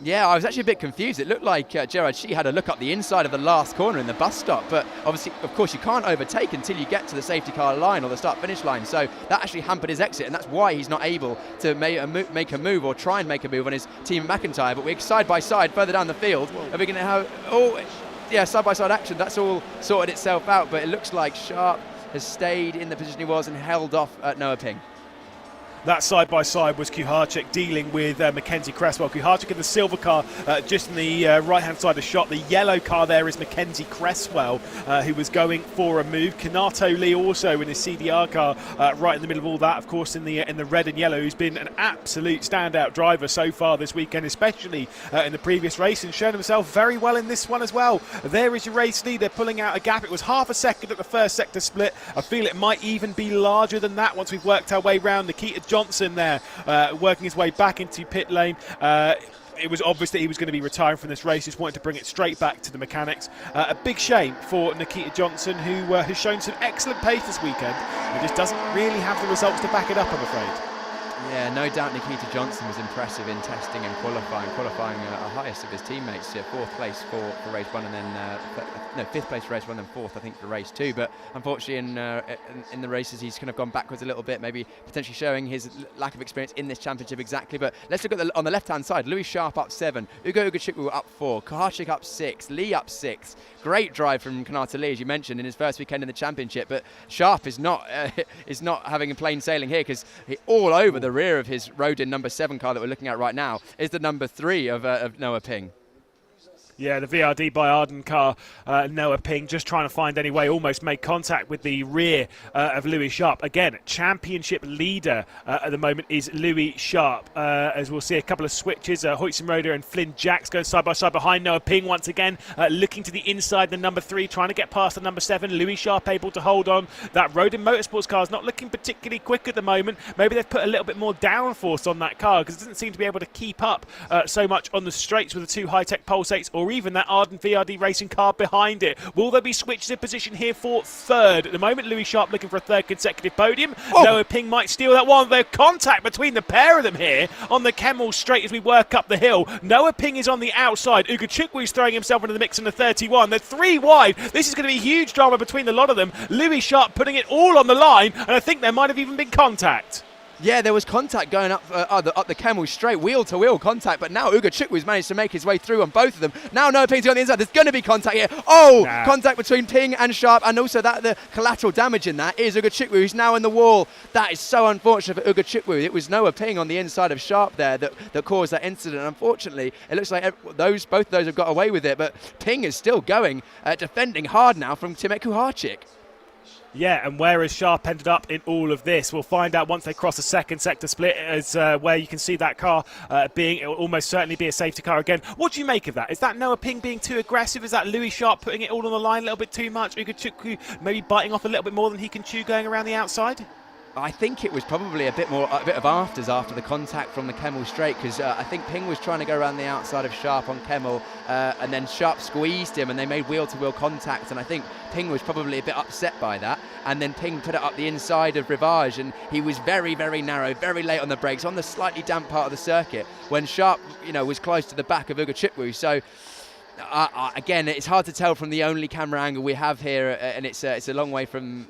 Yeah, I was actually a bit confused. It looked like Gerard Chi had a look up the inside of the last corner in the bus stop, but obviously, of course, you can't overtake until you get to the safety car line or the start-finish line, so that actually hampered his exit, and that's why he's not able to make a move or try and make a move on his team McIntyre. But we're side by side further down the field. Are we going to have side-by-side action? That's all sorted itself out, but it looks like Sharp has stayed in the position he was and held off at Noah Ping. That side-by-side was Kuharczyk dealing with Mackenzie Cresswell. Kuharczyk in the silver car just in the right-hand side of the shot. The yellow car there is Mackenzie Cresswell, who was going for a move. Kanato Lee also in his CDR car right in the middle of all that, of course, in the red and yellow, who's been an absolute standout driver so far this weekend, especially in the previous race, and shown himself very well in this one as well. There is your race leader pulling out a gap. It was half a second at the first sector split. I feel it might even be larger than that once we've worked our way round. Nikita Johnson there working his way back into pit lane. It was obvious that he was going to be retiring from this race. Just wanted to bring it straight back to the mechanics. A big shame for Nikita Johnson, who has shown some excellent pace this weekend and just doesn't really have the results to back it up, I'm afraid. Yeah, no doubt Nikita Johnson was impressive in testing and qualifying a highest of his teammates. 4th place for race 1 and then 5th place for race 1 and 4th I think for race 2. But unfortunately in the races he's kind of gone backwards a little bit, maybe potentially showing his lack of experience in this championship exactly. But let's look at on the left hand side. Louis Sharp up 7, Ugo Ugachukwu up 4, Kuharczyk up 6, Lee up 6. Great drive from Kanato Lee, as you mentioned, in his first weekend in the championship. But Sharp is not having a plain sailing here, because all over the rear of his Rodin number 7 car that we're looking at right now is the number 3 of Noah Ping. Yeah, the VRD by Arden car, Noah Ping, just trying to find any way, almost made contact with the rear of Louis Sharp. Again, championship leader at the moment is Louis Sharp. As we'll see a couple of switches, Hoytsenroder and Flynn Jacks going side by side behind Noah Ping once again, looking to the inside, the number 3, trying to get past the number 7. Louis Sharp able to hold on. That Rodin Motorsports car is not looking particularly quick at the moment. Maybe they've put a little bit more downforce on that car, because it doesn't seem to be able to keep up so much on the straights with the 2 high-tech Pulsates, or even that Arden VRD racing car behind it. Will there be switches in position here for 3rd? At the moment, Louis Sharp looking for a 3rd consecutive podium. Noah Ping might steal that one. There's contact between the pair of them here on the Kemmel straight as we work up the hill. Noah Ping is on the outside. Ugachukwu is throwing himself into the mix in the 31. They're 3 wide. This is going to be huge drama between the lot of them. Louis Sharp putting it all on the line, and I think there might have even been contact. Yeah, there was contact going up the Kemmel straight, wheel-to-wheel contact, but now Ugachukwu managed to make his way through on both of them. Now Noah Ping's on the inside. There's going to be contact here. Contact between Ping and Sharp, and also the collateral damage in that is Ugachukwu, who's now in the wall. That is so unfortunate for Ugachukwu. It was Noah Ping on the inside of Sharp there that caused that incident. Unfortunately, it looks like both of those have got away with it, but Ping is still going, defending hard now from Timet Kuharczyk. Yeah, and where has Sharp ended up in all of this? We'll find out once they cross the 2nd sector split, as where you can see that car it will almost certainly be a safety car again. What do you make of that? Is that Noah Ping being too aggressive? Is that Louis Sharp putting it all on the line a little bit too much? Ugachukwu maybe biting off a little bit more than he can chew going around the outside? I think it was probably a bit of afters after the contact from the Kemmel straight, because I think Ping was trying to go around the outside of Sharp on Kemmel, and then Sharp squeezed him and they made wheel-to-wheel contact, and I think Ping was probably a bit upset by that, and then Ping put it up the inside of Rivage, and he was very, very narrow, very late on the brakes, on the slightly damp part of the circuit, when Sharp, was close to the back of Ugachukwu. So again, it's hard to tell from the only camera angle we have here, and it's a long way from...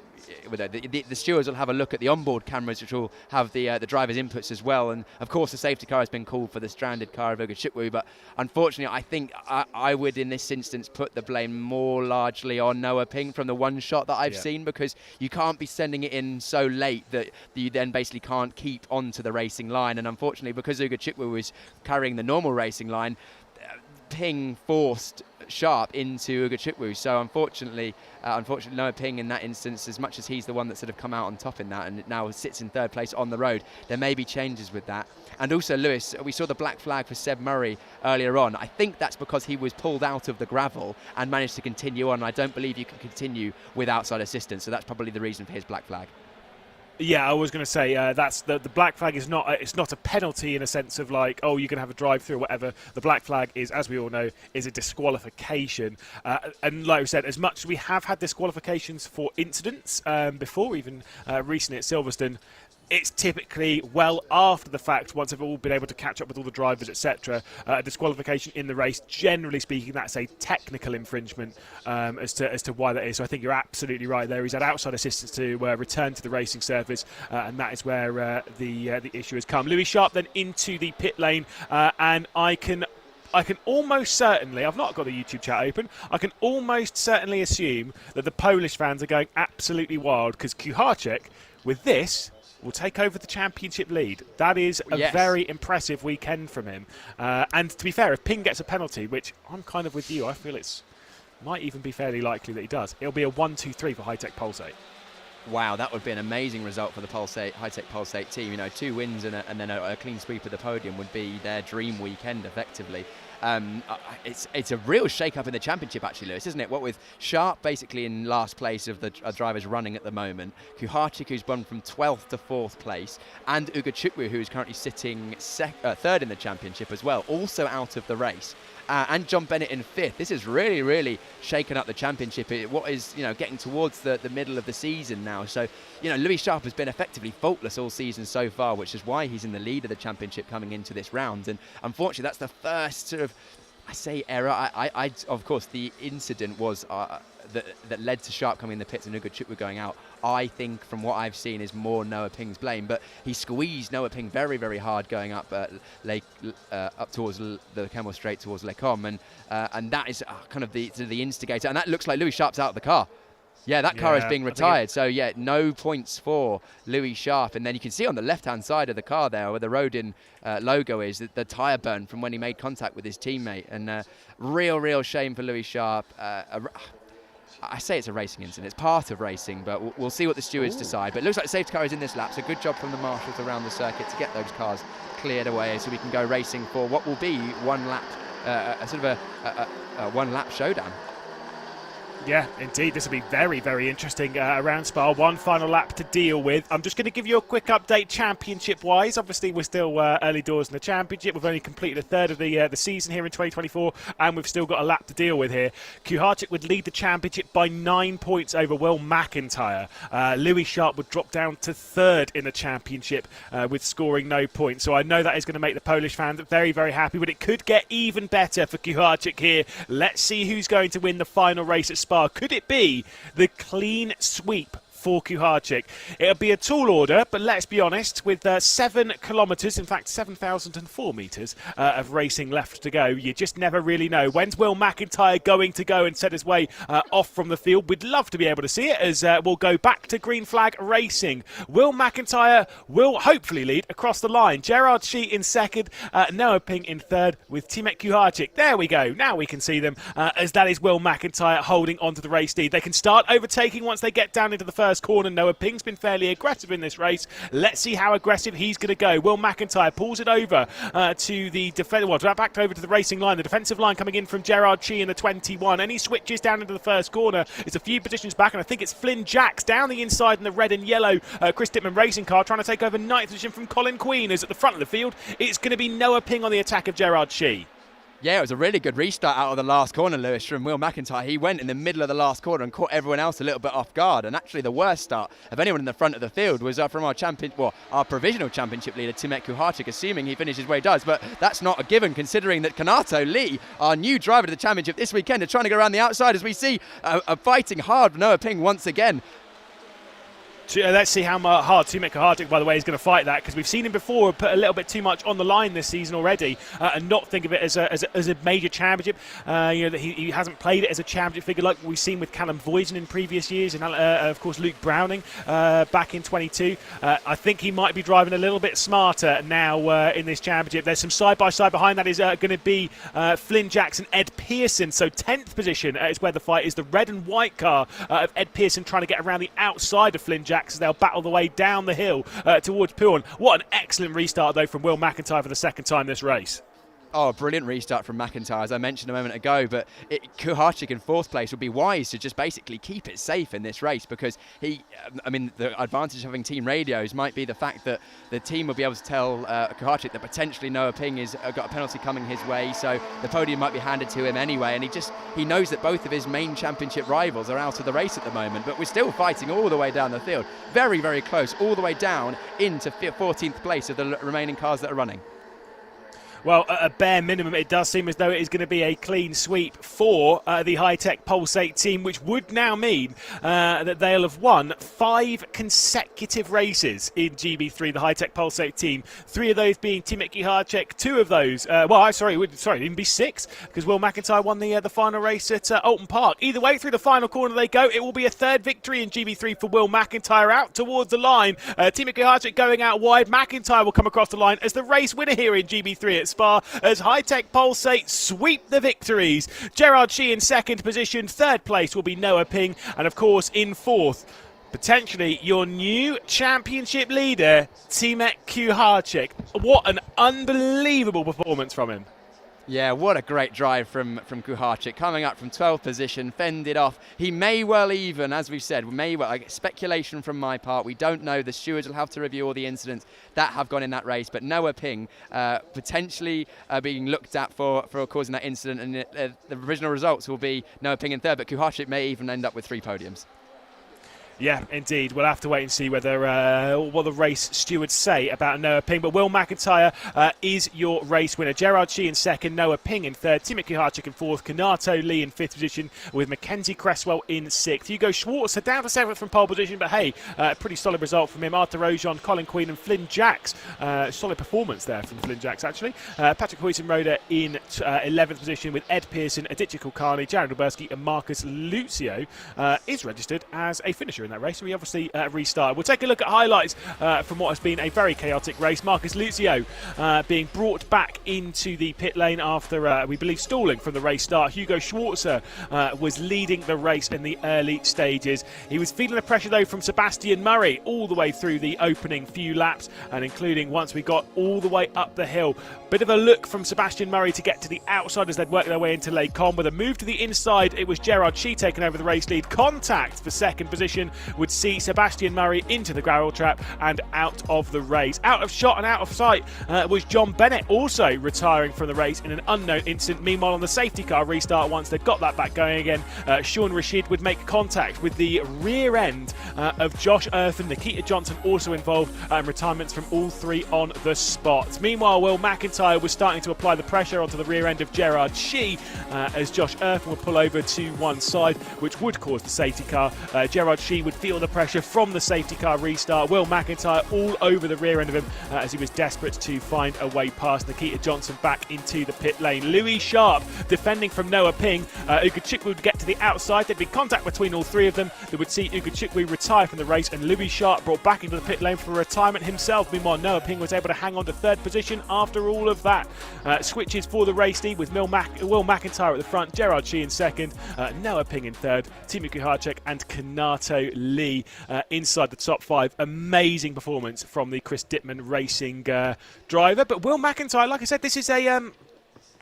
The stewards will have a look at the onboard cameras, which will have the driver's inputs as well, and of course the safety car has been called for the stranded car of Ugachukwu, but unfortunately I think I would in this instance put the blame more largely on Noah Ping from the one shot that I've seen, because you can't be sending it in so late that you then basically can't keep onto the racing line, and unfortunately because Ugachukwu was carrying the normal racing line, Ping forced Sharp into Ugachukwu. So unfortunately Noah Ping in that instance, as much as he's the one that sort of come out on top in that and now sits in third place on the road, there may be changes with that. And also, Lewis, we saw the black flag for Seb Murray earlier on. I think that's because he was pulled out of the gravel and managed to continue on. I don't believe you can continue with outside assistance, so that's probably the reason for his black flag. Yeah, I was going to say that's the black flag is not it's not a penalty in a sense of like, oh, you can have a drive through or whatever. The black flag is, as we all know, is a disqualification. And like we said, as much as we have had disqualifications for incidents before, even recently at Silverstone, it's typically well after the fact, once they've all been able to catch up with all the drivers, etc. A disqualification in the race, generally speaking, that's a technical infringement as to why that is. So I think you're absolutely right there. He's had outside assistance to return to the racing surface, and that is where the issue has come. Louis Sharp then into the pit lane, and I can almost certainly, I've not got the YouTube chat open, I can almost certainly assume that the Polish fans are going absolutely wild because Kuharczyk, with this, will take over the championship lead. That is a very impressive weekend from him. And to be fair, if Ping gets a penalty, which I'm kind of with you, I feel it's might even be fairly likely that he does, it'll be a 1-2-3 for High-Tech Pulsate. Wow, that would be an amazing result for the High-Tech Pulsate team. You know, 2 wins and then a clean sweep of the podium would be their dream weekend, effectively. It's a real shake-up in the championship, actually, Lewis, isn't it? What with Sharp basically in last place of the drivers running at the moment, Kuharczyk, who's gone from 12th to 4th place, and Ugachukwu, who is currently sitting third in the championship as well, also out of the race. And John Bennett in 5th. This is really, really shaken up the championship. What is, getting towards the middle of the season now. So, Louis Sharp has been effectively faultless all season so far, which is why he's in the lead of the championship coming into this round. And unfortunately, that's the first sort of, I say error. I of course, the incident was that led to Sharp coming in the pits and Ugachukwu going out. I think, from what I've seen, is more Noah Ping's blame. But he squeezed Noah Ping very, very hard going up up towards the Kemmel Straight towards Lecombe, and that is kind of the instigator. And that looks like Louis Sharp's out of the car. Yeah, that car is being retired. So, no points for Louis Sharp. And then you can see on the left-hand side of the car there, where the Rodin logo is, the tyre burn from when he made contact with his teammate. And real shame for Louis Sharp. I say it's a racing incident. It's part of racing, but we'll see what the stewards decide. But it looks like the safety car is in this lap, so good job from the marshals around the circuit to get those cars cleared away so we can go racing for what will be one lap, a one-lap showdown. Yeah, indeed. This will be very, very interesting around Spa. One final lap to deal with. I'm just going to give you a quick update championship-wise. Obviously, we're still early doors in the championship. We've only completed a third of the season here in 2024, and we've still got a lap to deal with here. Kuharczyk would lead the championship by 9 points over Will McIntyre. Louis Sharp would drop down to third in the championship with scoring no points. So I know that is going to make the Polish fans very, very happy, but it could get even better for Kuharczyk here. Let's see who's going to win the final race at Spa. Could it be the clean sweep for Kuharczyk? It'll be a tall order, but let's be honest, with 7 kilometres, in fact 7,004 metres of racing left to go, you just never really know. When's Will McIntyre going to go and set his way off from the field? We'd love to be able to see it, as we'll go back to green flag racing. Will McIntyre will hopefully lead across the line. Gerard Sheet in second, Noah Ping in third, with Timek Kuharczyk. There we go. Now we can see them, as that is Will McIntyre holding onto the race lead. They can start overtaking once they get down into the first corner. Noah Ping's been fairly aggressive in this race. Let's see how aggressive he's going to go. Will McIntyre pulls it over to the back over to the racing line. The defensive line coming in from Gerard Chi in the 21. And he switches down into the first corner. It's a few positions back, and I think it's Flynn Jacks down the inside in the red and yellow Chris Dittman racing car, trying to take over 9th position from Colin Queen, as at the front of the field it's going to be Noah Ping on the attack of Gerard Chi. Yeah, it was a really good restart out of the last corner, Lewis, from Will McIntyre. He went in the middle of the last corner and caught everyone else a little bit off guard. And actually, the worst start of anyone in the front of the field was from our provisional championship leader, Timek Kuharczyk, assuming he finishes where he does. But that's not a given, considering that Kanato Lee, our new driver to the championship this weekend, are trying to go around the outside, as we see fighting hard for Noah Ping once again. Let's see how hard Timothée Kuharczyk, by the way, is going to fight that, because we've seen him before put a little bit too much on the line this season already, and not think of it as a major championship. That he hasn't played it as a championship figure like we've seen with Callum Voisin in previous years, and of course Luke Browning back in 22. I think he might be driving a little bit smarter now in this championship. There's some side-by-side behind that is going to be Flynn Jackson, Ed Pearson. So 10th position is where the fight is. The red and white car of Ed Pearson trying to get around the outside of Flynn Jackson. They'll battle the way down the hill towards Puan. What an excellent restart, though, from Will McIntyre for the second time this race. Oh, a brilliant restart from McIntyre, as I mentioned a moment ago, but Kuharczyk in 4th place would be wise to just basically keep it safe in this race, because the advantage of having team radios might be the fact that the team will be able to tell Kuharczyk that potentially Noah Ping has got a penalty coming his way, so the podium might be handed to him anyway, and he knows that both of his main championship rivals are out of the race at the moment, but we're still fighting all the way down the field. Very, very close, all the way down into 14th place of the remaining cars that are running. Well, at a bare minimum, it does seem as though it is going to be a clean sweep for the Hi-Tech Pulsate team, which would now mean that they'll have won 5 consecutive races in GB3, the Hi-Tech Pulsate team. 3 of those being Timothée Kuharczyk, 2 of those, it'd even be 6, because Will McIntyre won the final race at Alton Park. Either way, through the final corner they go. It will be a 3rd victory in GB3 for Will McIntyre, out towards the line. Timothée Kuharczyk going out wide. McIntyre will come across the line as the race winner here in GB3 at Spa, as Hi-Tech Pulsate sweep the victories. Gerard Shee in 2nd position. 3rd place will be Noah Ping, and of course in 4th, potentially your new championship leader, Timothée Kuharczyk. What an unbelievable performance from him. Yeah, what a great drive from Kuharczyk, coming up from 12th position, fended off. He may well even, as we've said, speculation from my part, we don't know. The stewards will have to review all the incidents that have gone in that race, but Noah Ping potentially being looked at for causing that incident, and the provisional results will be Noah Ping in 3rd, but Kuharczyk may even end up with 3 podiums. Yeah, indeed. We'll have to wait and see whether what the race stewards say about Noah Ping. But Will McIntyre is your race winner. Gerard Shee in 2nd, Noah Ping in 3rd, Timothée Kuharczyk in 4th, Kanato Lee in 5th position, with Mackenzie Cresswell in 6th. Hugo Schwarzer down to 7th from pole position, but hey, pretty solid result from him. Arthur Rojon, Colin Queen and Flynn Jacks. Solid performance there from Flynn Jacks, actually. Patrick Huysen-Roda in 11th position, with Ed Pearson, Aditya Kulkarni, Jared Alberski and Marcus Lucio is registered as a finisher in that race. We obviously restarted. We'll take a look at highlights from what has been a very chaotic race. Marcus Lucio being brought back into the pit lane after, we believe, stalling from the race start. Hugo Schwarzer was leading the race in the early stages. He was feeling the pressure, though, from Sebastian Murray all the way through the opening few laps, and including once we got all the way up the hill. Bit of a look from Sebastian Murray to get to the outside as they'd work their way into Les Combes. With a move to the inside, it was Gerard Shee taking over the race lead. Contact for 2nd position would see Sebastian Murray into the gravel trap and out of the race. Out of shot and out of sight was John Bennett, also retiring from the race in an unknown incident. Meanwhile, on the safety car restart, once they got that back going again, Sean Rashid would make contact with the rear end of Josh Earth and Nikita Johnson, also involved, retirements from all 3 on the spot. Meanwhile, Will McIntyre was starting to apply the pressure onto the rear end of Gerard Shee as Josh Earth would pull over to one side, which would cause the safety car. Gerard Shee would feel the pressure from the safety car restart. Will McIntyre all over the rear end of him as he was desperate to find a way past Nikita Johnson back into the pit lane. Louis Sharp defending from Noah Ping. Ugo Chukwu would get to the outside. There'd be contact between all 3 of them. They would see Ugo Chukwu retire from the race, and Louis Sharp brought back into the pit lane for retirement himself. Meanwhile, Noah Ping was able to hang on to 3rd position after all of that. Switches for the race lead with Will McIntyre at the front, Gerard Shee in 2nd, Noah Ping in 3rd, Timothée Kuharczyk and Kanato Lee inside the top 5. Amazing performance from the Chris Dittman Racing driver. But Will McIntyre, like I said, this is a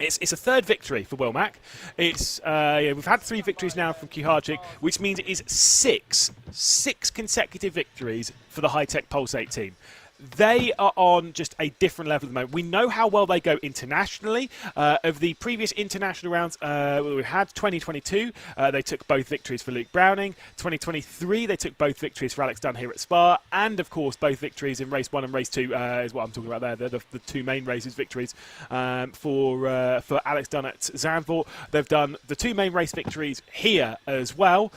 It's a 3rd victory for Will Mac. We've had 3 victories now from Kuharczyk, which means it is 6 consecutive victories for the Hi-Tech Pulsate team. they are on just a different level at the moment. We know how well they go internationally. Of the previous international rounds we had, 2022, they took both victories for Luke Browning. 2023, they took both victories for Alex Dunn here at Spa, and of course both victories in race 1 and race 2 is what I'm talking about there. They're the two main races victories for Alex Dunn at Zandvoort. They've done the two main race victories here as well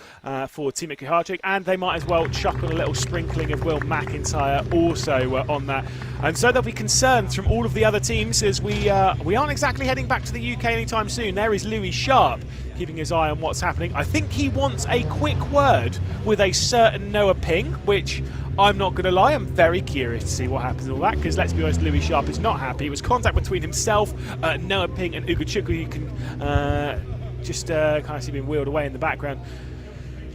for Team McGlade, and they might as well chuck on a little sprinkling of Will McIntyre also on that. And so there'll be concerns from all of the other teams as we aren't exactly heading back to the UK anytime soon. There is Louis Sharp keeping his eye on what's happening. I think he wants a quick word with a certain Noah Ping, which I'm not going to lie, I'm very curious to see what happens with all that, because let's be honest, Louis Sharp is not happy. It was contact between himself, Noah Ping and Ugo Chukwu. You can just kind of see being wheeled away in the background.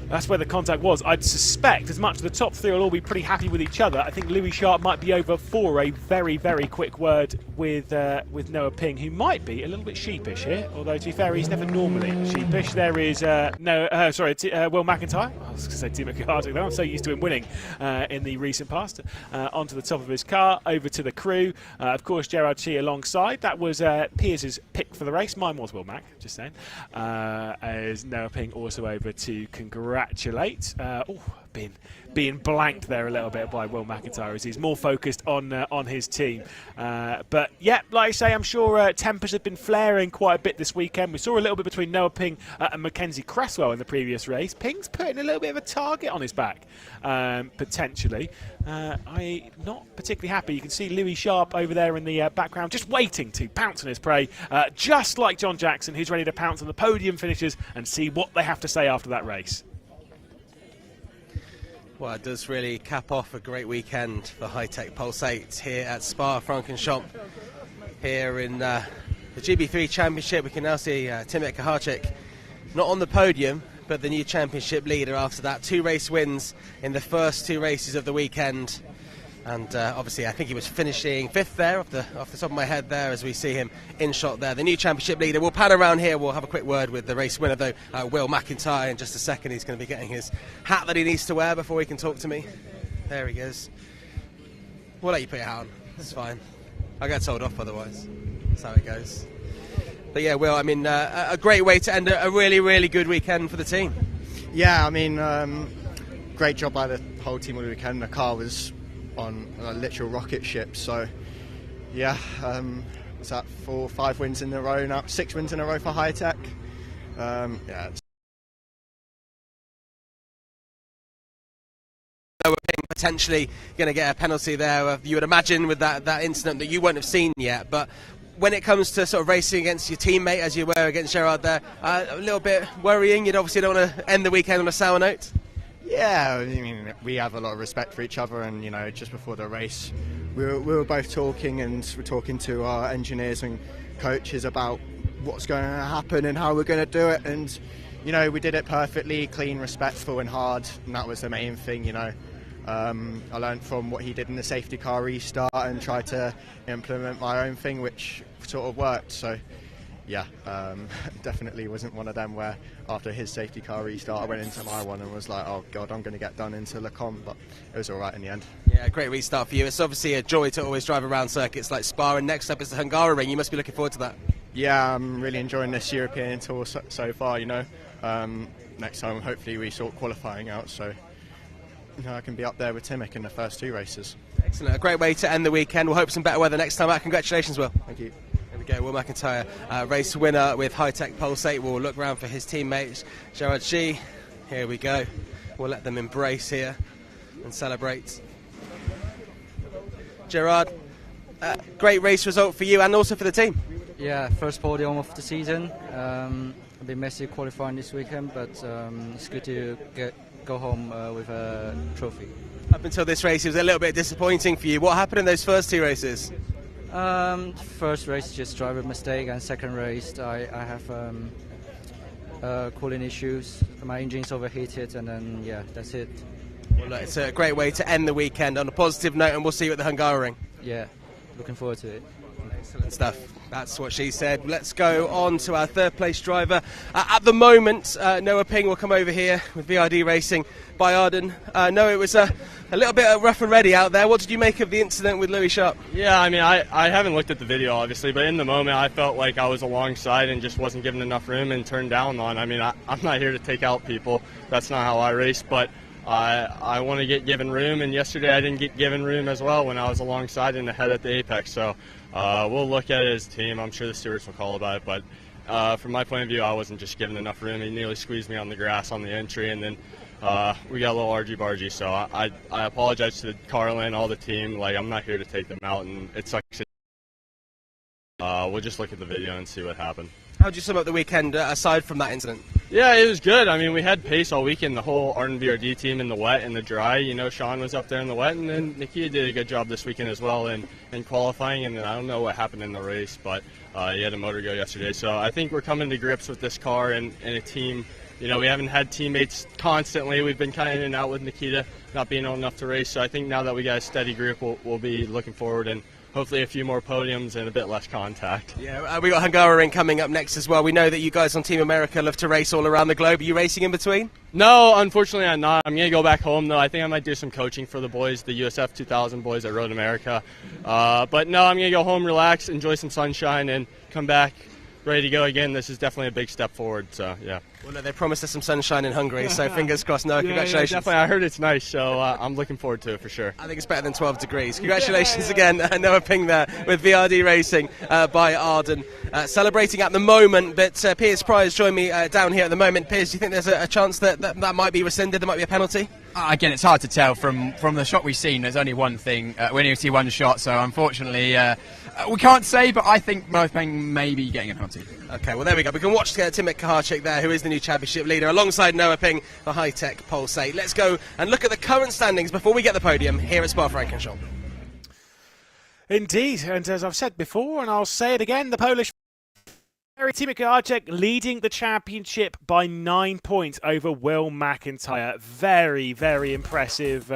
That's where the contact was. I'd suspect as much as the top three will all be pretty happy with each other, I think Louis Sharp might be over for a very, very quick word with Noah Ping, who might be a little bit sheepish here, although to be fair, he's never normally sheepish. There is Will McIntyre. I was going to say Team McGlade, though. I'm so used to him winning in the recent past. Onto the top of his car, over to the crew. Of course, Gerard Shee alongside. That was Piers' pick for the race. Mine was Will Mac, just saying. As Noah Ping also over to congratulate. Being blanked there a little bit by Will McIntyre as he's more focused on his team. But yeah, like I say, I'm sure tempers have been flaring quite a bit this weekend. We saw a little bit between Noah Ping and Mackenzie Cresswell in the previous race. Ping's putting a little bit of a target on his back, potentially. I'm not particularly happy. You can see Louis Sharp over there in the background, just waiting to pounce on his prey, just like Jon Jackson, who's ready to pounce on the podium finishers and see what they have to say after that race. Well, it does really cap off a great weekend for Hi-Tech Pulse 8 here at Spa-Francorchamps. Here in the GB3 Championship, we can now see Tim McGlade not on the podium, but the new championship leader after that. 2 race wins in the first 2 races of the weekend. And obviously, I think he was finishing 5th there off the top of my head there as we see him in shot there. The new championship leader. We'll pan around here. We'll have a quick word with the race winner, though, Will McIntyre. In just a second, he's going to be getting his hat that he needs to wear before he can talk to me. There he goes. We'll let you put your hat on. It's fine. I get told off otherwise. That's how it goes. But yeah, Will, I mean, a great way to end a really, really good weekend for the team. Yeah, I mean, great job by the whole team on the weekend. The car was on a literal rocket ship, so yeah, was that 4 or 5 wins in a row now, 6 wins in a row for Hi-Tech. Yeah, Potentially going to get a penalty there, you would imagine, with that incident that you won't have seen yet. But when it comes to sort of racing against your teammate, as you were against Gerard there, a little bit worrying. You'd obviously don't want to end the weekend on a sour note. yeah, I mean, we have a lot of respect for each other, and you know, just before the race, we were both talking, and we're talking to our engineers and coaches about what's going to happen and how we're going to do it, and you know, we did it perfectly, clean, respectful and hard, and that was the main thing, you know. I learned from what he did in the safety car restart and tried to implement my own thing, which sort of worked. So yeah, definitely wasn't one of them where after his safety car restart I went into my one and was like, oh god, I'm going to get done into Le Combe, but it was alright in the end. Yeah, great restart for you. It's obviously a joy to always drive around circuits like Spa, and next up is the Hungaroring. You must be looking forward to that. Yeah, I'm really enjoying this European tour so far, you know. Next time hopefully we sort qualifying out, so you know, I can be up there with Timmick in the first 2 races. Excellent, a great way to end the weekend. We'll hope some better weather next time out. Congratulations, Will. Thank you. There we go, Will McIntyre, race winner with Hi-Tech Pulse 8. We'll look around for his teammates, Gerard Shee. Here we go. We'll let them embrace here and celebrate. Gerard, great race result for you and also for the team. Yeah, first podium of the season. I've been messy qualifying this weekend, but it's good to go home with a trophy. Up until this race, it was a little bit disappointing for you. What happened in those first 2 races? First race, just driver mistake, and second race, I have cooling issues. My engine's overheated, and then yeah, that's it. Well, look, it's a great way to end the weekend on a positive note, and we'll see you at the Hungaroring. Yeah, looking forward to it. Excellent stuff. That's what she said. Let's go on to our third place driver. At the moment, Noah Ping will come over here with VRD Racing by Arden. Noah, it was a little bit rough and ready out there. What did you make of the incident with Louis Sharp? Yeah, I mean, I haven't looked at the video, obviously, but in the moment I felt like I was alongside and just wasn't given enough room and turned down on. I mean, I'm not here to take out people. That's not how I race, but I want to get given room, and yesterday I didn't get given room as well when I was alongside and ahead at the apex. So we'll look at it as a team. I'm sure the stewards will call about it, but from my point of view, I wasn't just given enough room. He nearly squeezed me on the grass on the entry, and then we got a little argy-bargy. So I apologize to Carlin, all the team. Like, I'm not here to take them out, and it sucks. We'll just look at the video and see what happened. How did you sum up the weekend aside from that incident? Yeah, it was good. I mean, we had pace all weekend, the whole Arden VRD team in the wet and the dry. You know, Sean was up there in the wet, and then Nikita did a good job this weekend as well in qualifying. And then I don't know what happened in the race, but he had a motor go yesterday. So I think we're coming to grips with this car and a team. You know, we haven't had teammates constantly. We've been kind of in and out with Nikita not being old enough to race. So I think now that we got a steady group, we'll be looking forward and hopefully a few more podiums and a bit less contact. Yeah, we got Hungaroring coming up next as well. We know that you guys on Team America love to race all around the globe. Are you racing in between? No, unfortunately I'm not. I'm going to go back home, though. I think I might do some coaching for the boys, the USF 2000 boys at Road America. But no, I'm going to go home, relax, enjoy some sunshine, and come back ready to go again. This is definitely a big step forward, so yeah. Well, no, they promised us some sunshine in Hungary, so fingers crossed. No, congratulations. Yeah, definitely. I heard it's nice, so I'm looking forward to it for sure. I think it's better than 12 degrees. Congratulations again, Noah Ping there with VRD Racing by Arden. Celebrating at the moment, but Piers Price joined me down here at the moment. Piers, do you think there's a chance that might be rescinded, there might be a penalty? Again, it's hard to tell from the shot we've seen. There's only one thing. We only see one shot, so unfortunately we can't say, but I think Noah Ping may be getting a penalty. Okay, well there we go. We can watch Tim Kaharczyk there, who is the new championship leader, alongside Noah Ping for High-Tech Pulsate. Let's go and look at the current standings before we get the podium here at Spa-Francorchamps. Indeed, and as I've said before, and I'll say it again, the Polish Tim Kaharczyk leading the championship by 9 points over Will McIntyre. Very, very impressive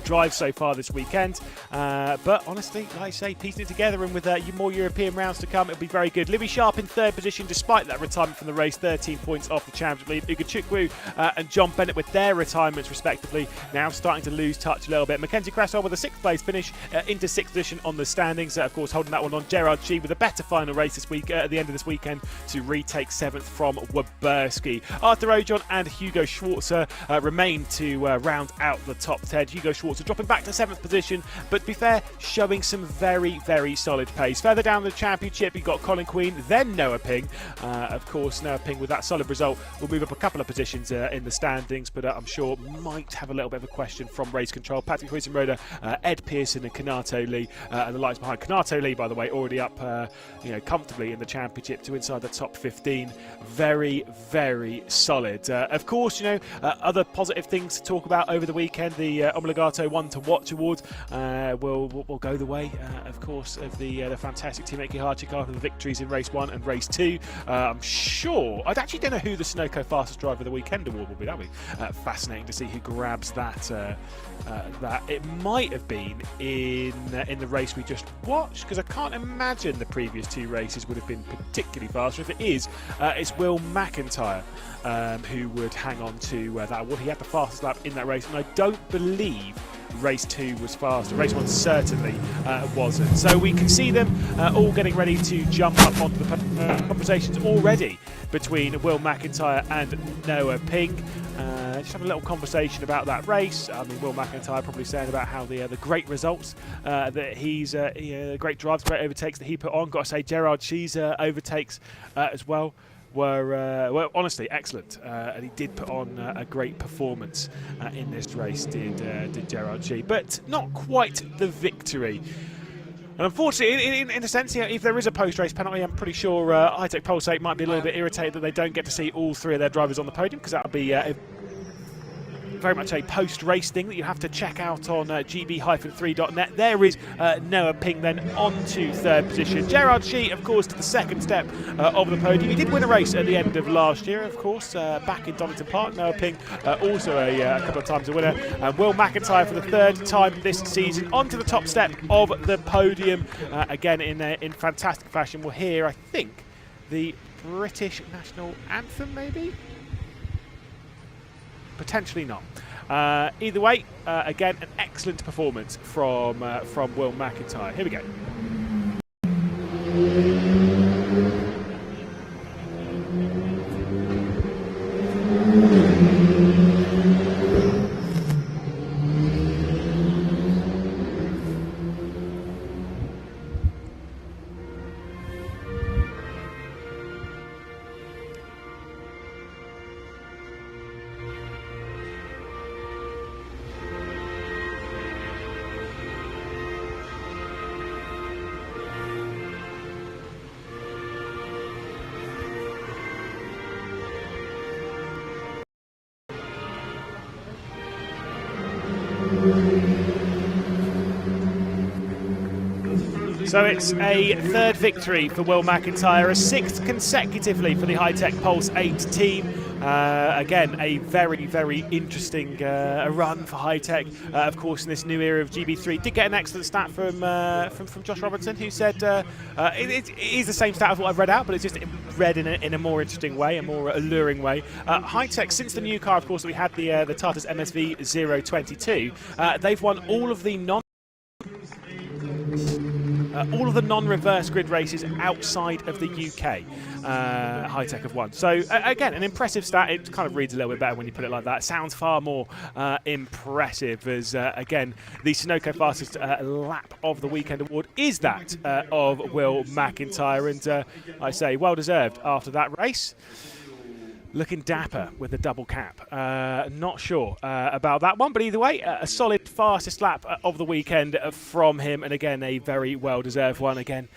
drive so far this weekend. But honestly, like I say, piecing it together and with more European rounds to come, it'll be very good. Louis Sharp in third position, despite that retirement from the race, 13 points off the championship lead. Ugo Chukwu and John Bennett with their retirements respectively, now starting to lose touch a little bit. Mackenzie Cresswell with a 6th place finish into 6th position on the standings. Of course, holding that one on. Gerard G with a better final race this week at the end of this weekend to retake 7th from Waberski. Arthur Ojon and Hugo Schwarzer remain to round out the top 10. Hugo Schwarzer dropping back to 7th position, but to be fair, showing some very, very solid pace. Further down the championship, you've got Colin Queen, then Noah Ping. Of course, Noah Ping with that solid result will move up a couple of positions in the standings, but I'm sure might have a little bit of a question from race control. Patrick Huizenrode, Ed Pearson and Kanato Lee, and the lights behind. Kanato Lee, by the way, already up comfortably in the championship to inside the top 15. Very, very solid. Of course, other positive things to talk about over the weekend. The Omologato one to watch awards will go the way, of course, of the fantastic Team Kaharczyk after the victories in race 1 and race 2. I'm sure. I actually don't know who the Sunoco fastest driver of the weekend award will be. That'll be fascinating to see who grabs that. That it might have been in the race we just watched, because I can't imagine the previous 2 races would have been particularly fast. If it is, it's Will McIntyre who would hang on to that award. He had the fastest lap in that race, and I don't believe race 2 was faster. Race 1 certainly wasn't. So we can see them all getting ready to jump up onto the conversations already between Will McIntyre and Noah Ping. Just having a little conversation about that race. I mean, Will McIntyre probably saying about how the great results that he's great drives, great overtakes that he put on. Got to say, Gerard Cheese overtakes as well were honestly excellent, and he did put on a great performance in this race. Did Gerard G, but not quite the victory. And unfortunately, in a sense, if there is a post-race penalty, I'm pretty sure High-Tech Pulsate might be a little bit irritated that they don't get to see all 3 of their drivers on the podium, because that would be very much a post-race thing that you have to check out on gb-3.net. There is Noah Ping then onto third position. Gerard Shee, of course, to the second step of the podium. He did win a race at the end of last year, of course, back in Donington Park. Noah Ping also a couple of times a winner. And Will McIntyre for the third time this season onto the top step of the podium. Again, in fantastic fashion. We'll hear, I think, the British national anthem, maybe? Potentially not. Either way, again, an excellent performance from Will McIntyre. Here we go. So it's a third victory for Will McIntyre, a sixth consecutively for the Hi-Tech Pulse 8 team. Again, a very, very interesting run for Hi-Tech, of course, in this new era of GB3. Did get an excellent stat from Josh Robinson, who said it is the same stat as what I've read out, but it's just read in a more interesting way, a more alluring way. Hi-Tech, since the new car, of course, that we had the Tartus MSV 022, they've won all of the non-reverse grid races outside of the UK. Hi-Tech have won. So again, an impressive stat. It kind of reads a little bit better when you put it like that. It sounds far more impressive as, again, the Sunoco fastest lap of the weekend award is that of Will McIntyre. And I say, well deserved after that race. Looking dapper with the double cap. Not sure about that one, but either way, a solid fastest lap of the weekend from him, and again, a very well-deserved one. Again,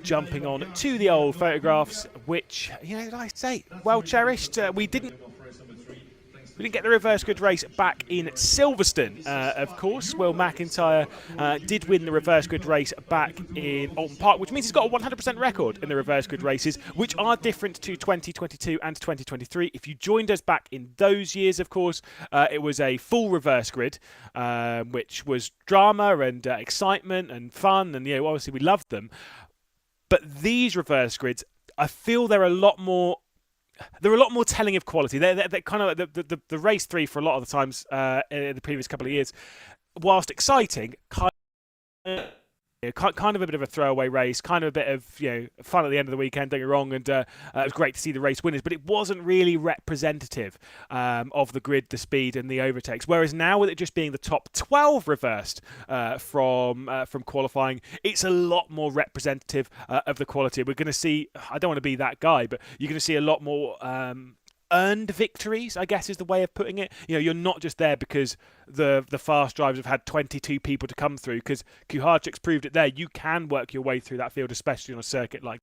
jumping on to the old photographs, which, you know, like I say, well-cherished. We didn't get the reverse grid race back in Silverstone, of course. Will McIntyre did win the reverse grid race back in Alton Park, which means he's got a 100% record in the reverse grid races, which are different to 2022 and 2023. If you joined us back in those years, of course, it was a full reverse grid, which was drama and excitement and fun, and, you know, obviously we loved them. But these reverse grids, I feel they're a lot more telling of quality. They're kind of like the race 3 for a lot of the times in the previous couple of years, whilst exciting, kind of a bit of a throwaway race, kind of a bit of, you know, fun at the end of the weekend, don't get me wrong, and it was great to see the race winners, but it wasn't really representative of the grid, the speed, and the overtakes. Whereas now, with it just being the top 12 reversed from qualifying, it's a lot more representative of the quality. We're going to see, I don't want to be that guy, but you're going to see a lot more earned victories, I guess is the way of putting it. You know, you're not just there because the fast drivers have had 22 people to come through, because Kuharchik's proved it there. You can work your way through that field, especially on a circuit like.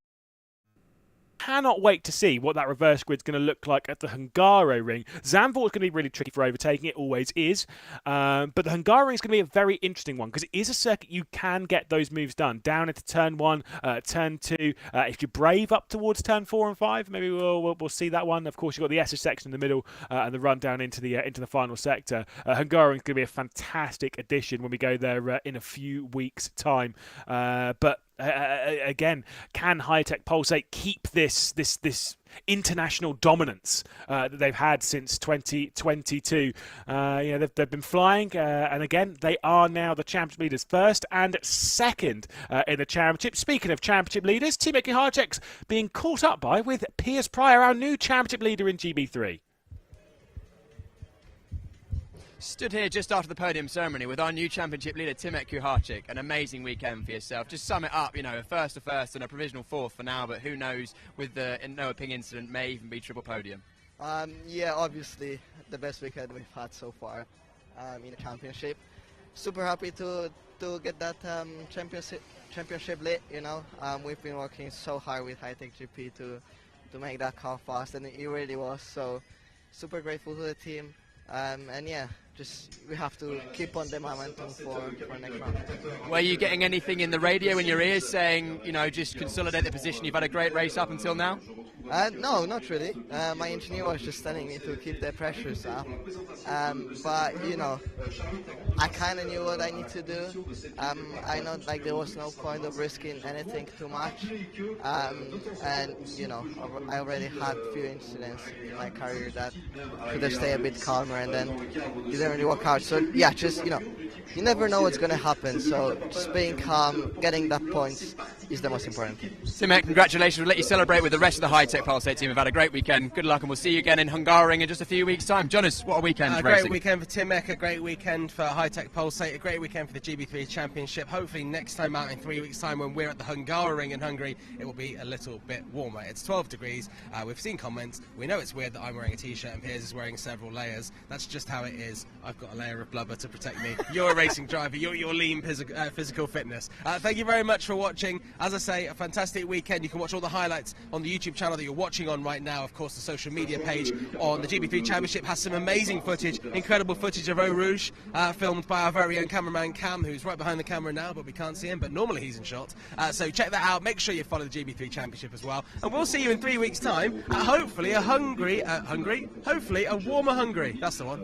Cannot wait to see what that reverse grid's going to look like at the Hungaro ring. Zandvoort's going to be really tricky for overtaking. It always is. But the Hungaro ring is going to be a very interesting one, because it is a circuit you can get those moves done. Down into turn 1, turn 2. If you're brave up towards turn 4 and 5, maybe we'll see that one. Of course, you've got the SS section in the middle and the run down into the final sector. Hungaro ring is going to be a fantastic addition when we go there in a few weeks' time. But again, can Hi-Tech Pulse 8 keep this international dominance that they've had since 2022? You know, they've been flying, and again, they are now the championship leaders, first and second in the championship. Speaking of championship leaders, Team Kuharchik's being caught up by with Piers Pryor, our new championship leader in GB3. Stood here just after the podium ceremony with our new championship leader, Timek Kuharchik. An amazing weekend for yourself. Just sum it up, you know, a first to first and a provisional fourth for now, but who knows, with the Noah Ping incident, may even be triple podium. Yeah, obviously the best weekend we've had so far in the championship. Super happy to get that championship lit, you know. We've been working so hard with Hi-Tech GP to make that car fast, and it really was. So super grateful to the team. And yeah, just we have to keep on the momentum for next round. Were you getting anything in the radio in your ears saying, you know, just consolidate the position? You've had a great race up until now. No, not really. My engineer was just telling me to keep the pressures up. But you know, I kind of knew what I need to do. I know like there was no point of risking anything too much. And you know, I already had a few incidents in my career that could have stayed a bit calmer, and then it didn't really work out. So yeah, just you know, you never know what's going to happen. So just being calm, getting that points is the most important. Tim, congratulations. We'll let you celebrate with the rest of the high-tech Pulsate team. We've had a great weekend. Good luck, and we'll see you again in Hungaroring in just a few weeks' time. Jonas, what a weekend A racing. great weekend for Tim Eck, a great weekend for high-tech Pulsate, a great weekend for the GB3 Championship. Hopefully next time out in 3 weeks' time when we're at the Hungaroring in Hungary, it will be a little bit warmer. It's 12 degrees. We've seen comments. We know it's weird that I'm wearing a T-shirt and Piers is wearing several layers. That's just how it is. I've got a layer of blubber to protect me. You're a racing driver. You're your lean physical fitness. Thank you very much for watching. As I say, a fantastic weekend. You can watch all the highlights on the YouTube channel that you're watching on right now. Of course, the social media page on the GB3 Championship has some amazing footage, incredible footage of Eau Rouge, filmed by our very own cameraman Cam, who's right behind the camera now, but we can't see him, but normally he's in shot. So check that out. Make sure you follow the GB3 Championship as well. And we'll see you in 3 weeks' time at hopefully a hopefully a warmer Hungary. That's the one.